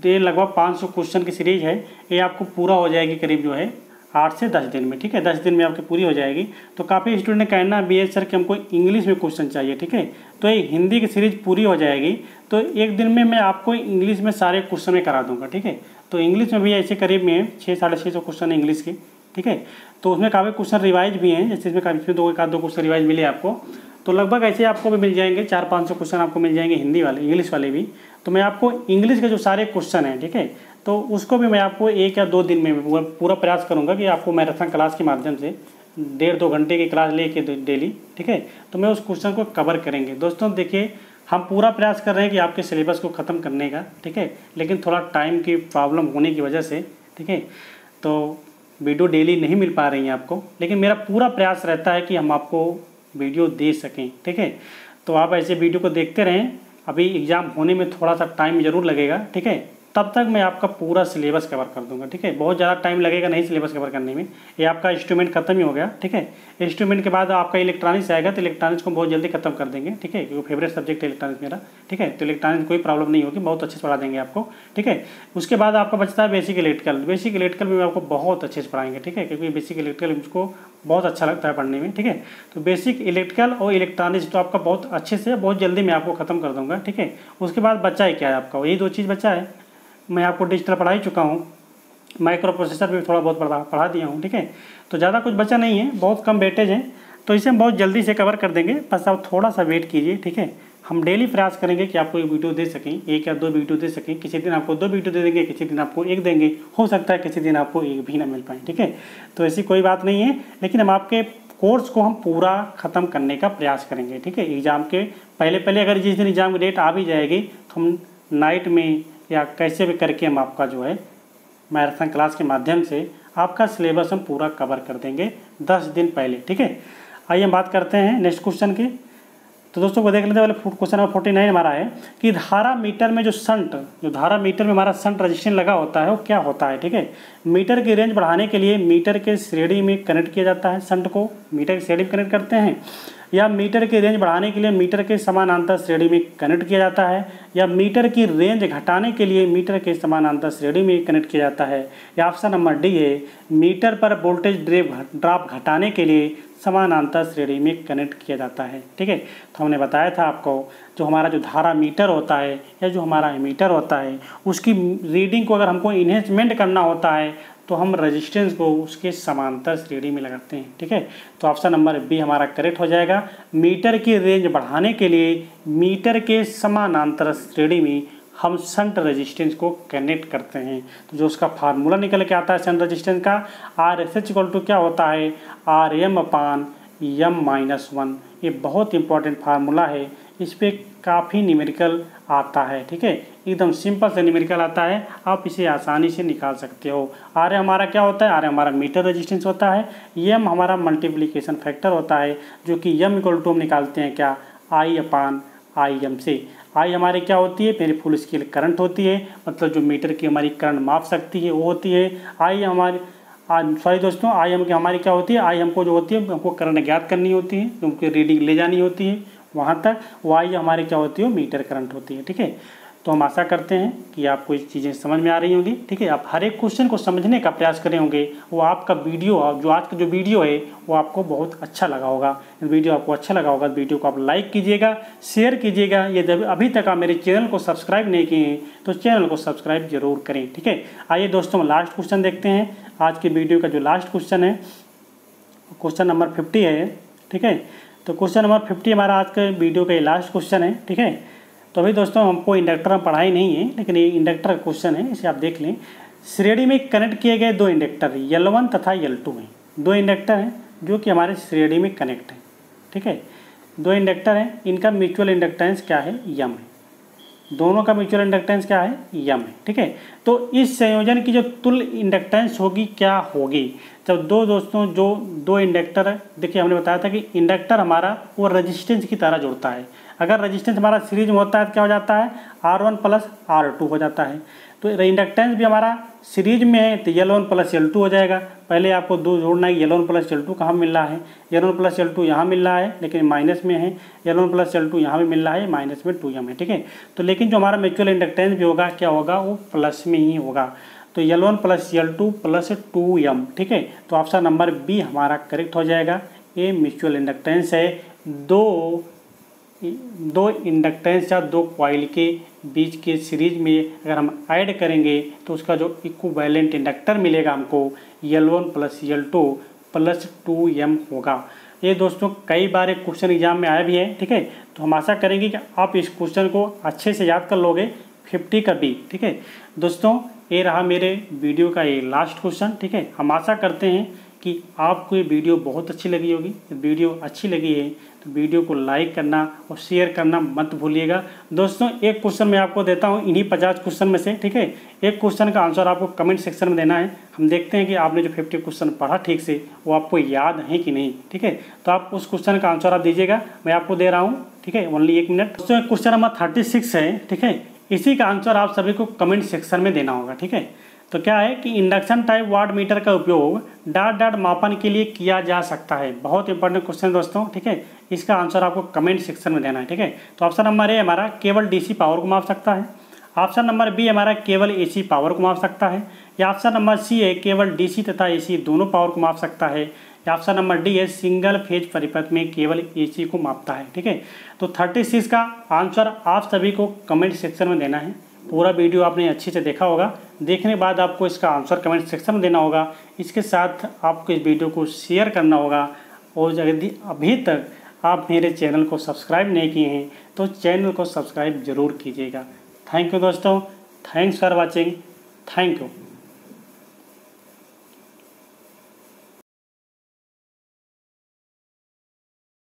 ये लगभग 500 क्वेश्चन की सीरीज है, ये आपको पूरा हो जाएगी करीब जो है 8 से 10 दिन में। ठीक है, 10 दिन में आपकी पूरी हो जाएगी। तो काफ़ी स्टूडेंट ने कहना भी है सर कि हमको इंग्लिश में क्वेश्चन चाहिए। ठीक है, तो ये हिंदी की सीरीज पूरी हो जाएगी, तो एक दिन में मैं आपको इंग्लिश में सारे क्वेश्चन में करा दूंगा। ठीक है, तो इंग्लिश में भी ऐसे करीब में 600-650 क्वेश्चन है इंग्लिश के। ठीक है। तो उसमें काफ़ी क्वेश्चन रिवाइज भी हैं, जैसे इसमें काफ़ी दो क्वेश्चन रिवाइज मिले आपको, तो लगभग ऐसे आपको भी मिल जाएंगे 400-500 क्वेश्चन आपको मिल जाएंगे हिंदी वाले, इंग्लिश वाले भी। तो मैं आपको इंग्लिश के जो सारे क्वेश्चन हैं, ठीक है, तो उसको भी मैं आपको 1 या 2 दिन में पूरा प्रयास करूँगा कि आपको मैराथन क्लास के माध्यम से 1.5-2 घंटे की क्लास लेके डेली, ठीक है, तो मैं उस क्वेश्चन को कवर करेंगे। दोस्तों देखिए, हम पूरा प्रयास कर रहे हैं कि आपके सिलेबस को ख़त्म करने का, ठीक है, लेकिन थोड़ा टाइम की प्रॉब्लम होने की वजह से, ठीक है, तो वीडियो डेली नहीं मिल पा रही हैं आपको, लेकिन मेरा पूरा प्रयास रहता है कि हम आपको वीडियो दे सकें, ठीक है। तो आप ऐसे वीडियो को देखते रहें, अभी एग्ज़ाम होने में थोड़ा सा टाइम ज़रूर लगेगा, ठीक है, तब तक मैं आपका पूरा सिलेबस कवर कर दूंगा, ठीक है। बहुत ज़्यादा टाइम लगेगा नहीं सिलेबस कवर करने में, ये आपका इंस्ट्रूमेंट खत्म ही हो गया, ठीक है। इंस्ट्रूमेंट के बाद आपका इलेक्ट्रॉनिक्स आएगा, तो इलेक्ट्रॉनिक्स को बहुत जल्दी खत्म कर देंगे, ठीक है, क्योंकि फेवरेट सब्जेक्ट है इलेक्ट्रॉनिक्स मेरा, ठीक है। तो इलेक्ट्रॉनिक्स कोई प्रॉब्लम नहीं होगी, बहुत अच्छे से पढ़ा देंगे आपको, ठीक है। उसके बाद आपका बचता है बेसिक इलेक्ट्रिकल। बेसिक इलेक्ट्रिकल भी आपको बहुत अच्छे से पढ़ाएंगे, ठीक है, क्योंकि बेसिक इलेक्ट्रिकल मुझको बहुत अच्छा लगता है पढ़ने में, ठीक है। तो बेसिक इलेक्ट्रिकल और इलेक्ट्रॉनिक्स तो आपका बहुत अच्छे से बहुत जल्दी मैं आपको खत्म कर दूंगा, ठीक है। उसके बाद बचा है क्या है आपका, यही 2 चीज़ बचा है। मैं आपको डिजिटल पढ़ा ही चुका हूँ, माइक्रो प्रोसेसर भी थोड़ा बहुत पढ़ा दिया हूँ, ठीक है। तो ज़्यादा कुछ बचा नहीं है, बहुत कम वेटेज हैं, तो इसे हम बहुत जल्दी से कवर कर देंगे। बस आप थोड़ा सा वेट कीजिए, ठीक है। हम डेली प्रयास करेंगे कि आपको 1 वीडियो दे सकें, 1 या 2 वीडियो दे सकें। किसी दिन आपको 2 वीडियो दे देंगे, किसी दिन आपको 1 देंगे, हो सकता है किसी दिन आपको 1 भी ना मिल पाए, ठीक है। तो ऐसी कोई बात नहीं है, लेकिन हम आपके कोर्स को हम पूरा ख़त्म करने का प्रयास करेंगे, ठीक है। एग्ज़ाम के पहले अगर जिस दिन एग्ज़ाम की डेट आ भी जाएगी, तो हम नाइट में या कैसे भी करके हम आपका जो है मैराथन क्लास के माध्यम से आपका सिलेबस हम पूरा कवर कर देंगे 10 दिन पहले, ठीक है। आइए हम बात करते हैं नेक्स्ट क्वेश्चन की। तो दोस्तों वो देख लेते हैं, वाले क्वेश्चन नंबर 49 हमारा है कि धारा मीटर में धारा मीटर में हमारा शंट रजिस्टेंस लगा होता है वो क्या होता है, ठीक है। मीटर की रेंज बढ़ाने के लिए मीटर के श्रेणी में कनेक्ट किया जाता है, शंट को मीटर की श्रेणी में कनेक्ट करते हैं, या मीटर की रेंज बढ़ाने के लिए मीटर के समानांतर श्रेणी में कनेक्ट किया जाता है, या मीटर की रेंज घटाने के लिए मीटर के समानांतर श्रेणी में कनेक्ट किया जाता है, या ऑप्शन नंबर डी है मीटर पर वोल्टेज ड्रॉप घटाने के लिए समानांतर श्रेणी में कनेक्ट किया जाता है, ठीक है। तो हमने बताया था आपको, जो हमारा जो धारा मीटर होता है या जो हमारा एमीटर होता है, उसकी रीडिंग को अगर हमको इन्हेंसमेंट करना होता है तो हम रेजिस्टेंस को उसके समांतर श्रेणी में लगाते हैं, ठीक है। तो ऑप्शन नंबर बी हमारा करेक्ट हो जाएगा। मीटर की रेंज बढ़ाने के लिए मीटर के समानांतर श्रेणी में हम शंट रेजिस्टेंस को कनेक्ट करते हैं। तो जो उसका फार्मूला निकल के आता है शंट रेजिस्टेंस का, RSH इक्वल टू क्या होता है, RM/M-1। ये बहुत इंपॉर्टेंट फार्मूला है, इस पर काफ़ी न्यूमेरिकल आता है, ठीक है, एकदम सिंपल से न्यूमेरिकल आता है, आप इसे आसानी से निकाल सकते हो। R हमारा क्या होता है, R हमारा मीटर रेजिस्टेंस होता है, M हमारा मल्टीप्लिकेशन फैक्टर होता है, जो कि M इक्वल टू हम निकालते हैं क्या, I/IM से। I हमारी क्या होती है, मेरी फुल स्केल करंट होती है, मतलब जो मीटर की हमारी करंट माप सकती है वो होती है। I हमारी सॉरी दोस्तों, I हम हमारी क्या होती है, I हमको जो होती है हमको करंट ज्ञात करनी होती है, क्योंकि रीडिंग ले जानी होती है वहाँ तक। Y हमारी क्या होती है, मीटर करंट होती है, ठीक है। तो हम आशा करते हैं कि आपको ये चीज़ें समझ में आ रही होंगी, ठीक है। आप हर एक क्वेश्चन को समझने का प्रयास करे होंगे, वो आपका वीडियो जो आज का जो वीडियो है वो आपको बहुत अच्छा लगा होगा। वीडियो आपको अच्छा लगा होगा, वीडियो को आप लाइक कीजिएगा, शेयर कीजिएगा। यदि अभी तक आप मेरे चैनल को सब्सक्राइब नहीं किए हैं तो चैनल को सब्सक्राइब जरूर करें, ठीक है। आइए दोस्तों लास्ट क्वेश्चन देखते हैं। आज के वीडियो का जो लास्ट क्वेश्चन है, क्वेश्चन नंबर 50 है, ठीक है। तो क्वेश्चन नंबर 50 हमारा आज के वीडियो का ये लास्ट क्वेश्चन है, ठीक है। तो अभी दोस्तों हमको इंडक्टर में पढ़ाई नहीं है, लेकिन ये इंडक्टर का क्वेश्चन है, इसे आप देख लें। श्रेणी में कनेक्ट किए गए 2 इंडक्टर L1 तथा L2 हैं। 2 इंडक्टर हैं जो कि हमारे श्रेणी में कनेक्ट हैं, ठीक है। 2 इंडक्टर हैं, इनका म्यूचुअल इंडक्टेंस क्या है, M है। दोनों का म्यूचुअल इंडक्टेंस क्या है, M है, ठीक है। तो इस संयोजन की जो तुल्य इंडक्टेंस होगी क्या होगी, जब जो 2 इंडक्टर, देखिए हमने बताया था कि इंडक्टर हमारा वो रेजिस्टेंस की तरह जुड़ता है। अगर रेजिस्टेंस हमारा सीरीज में होता है तो क्या हो जाता है, R1 + R2 हो जाता है। तो इंडक्टेंस भी हमारा सीरीज में है तो L1 + L2 हो जाएगा। पहले आपको 2 जोड़ना है, L1 + L2 कहाँ मिल रहा है, L1 + L2 यहाँ मिल रहा है लेकिन माइनस में है, L1 + L2 यहाँ भी मिल रहा है, माइनस में 2M है, ठीक है। तो लेकिन जो हमारा म्यूचुअल इंडक्टेंस भी होगा क्या होगा, वो प्लस में ही होगा। तो L1 + L2 + 2M, ठीक है। तो ऑप्शन नंबर बी हमारा करेक्ट हो जाएगा। ये म्यूचुअल इंडक्टेंस है 2 दो इंडक्टेंस या दो कॉइल के बीच के सीरीज में अगर हम ऐड करेंगे तो उसका जो इक्विवेलेंट इंडक्टर मिलेगा हमको L1 + L2 + 2M होगा। ये दोस्तों कई बार एक क्वेश्चन एग्जाम में आया भी है, ठीक है। तो हम आशा करेंगे कि आप इस क्वेश्चन को अच्छे से याद कर लोगे 50 का B, ठीक है। दोस्तों ये रहा मेरे वीडियो का ये लास्ट क्वेश्चन, ठीक है। हम आशा करते हैं कि आपको ये वीडियो बहुत अच्छी लगी होगी। वीडियो अच्छी लगी है तो वीडियो को लाइक करना और शेयर करना मत भूलिएगा। दोस्तों एक क्वेश्चन मैं आपको देता हूँ इन्हीं 50 क्वेश्चन में से, ठीक है। एक क्वेश्चन का आंसर आपको कमेंट सेक्शन में देना है। हम देखते हैं कि आपने जो 50 क्वेश्चन पढ़ा ठीक से वो आपको याद है कि नहीं, ठीक है। तो आप उस क्वेश्चन का आंसर आप दीजिएगा, मैं आपको दे रहा हूँ, ठीक है। Only 1 minute. दोस्तों क्वेश्चन नंबर 36 है, ठीक है। इसी का आंसर आप सभी को कमेंट सेक्शन में देना होगा, ठीक है। तो क्या है कि इंडक्शन टाइप वाट मीटर का उपयोग डॉट डॉट मापन के लिए किया जा सकता है। बहुत इंपॉर्टेंट क्वेश्चन है दोस्तों, ठीक है। इसका आंसर आपको कमेंट सेक्शन में देना है, ठीक है। तो ऑप्शन नंबर ए हमारा केवल डीसी पावर को माप सकता है। ऑप्शन नंबर बी हमारा केवल एसी पावर को माप सकता है। या ऑप्शन नंबर सी है केवल डीसी तथा एसी दोनों पावर को माप सकता है। या ऑप्शन नंबर डी है सिंगल फेज परिपथ में केवल एसी को मापता है, ठीक है। तो 36 का आंसर आप सभी को कमेंट सेक्शन में देना है। पूरा वीडियो आपने अच्छे से देखा होगा, देखने के बाद आपको इसका आंसर कमेंट सेक्शन में देना होगा। इसके साथ आपको इस वीडियो को शेयर करना होगा। और यदि अभी तक आप मेरे चैनल को सब्सक्राइब नहीं किए हैं तो चैनल को सब्सक्राइब ज़रूर कीजिएगा। थैंक यू दोस्तों, thanks for watching, thank you.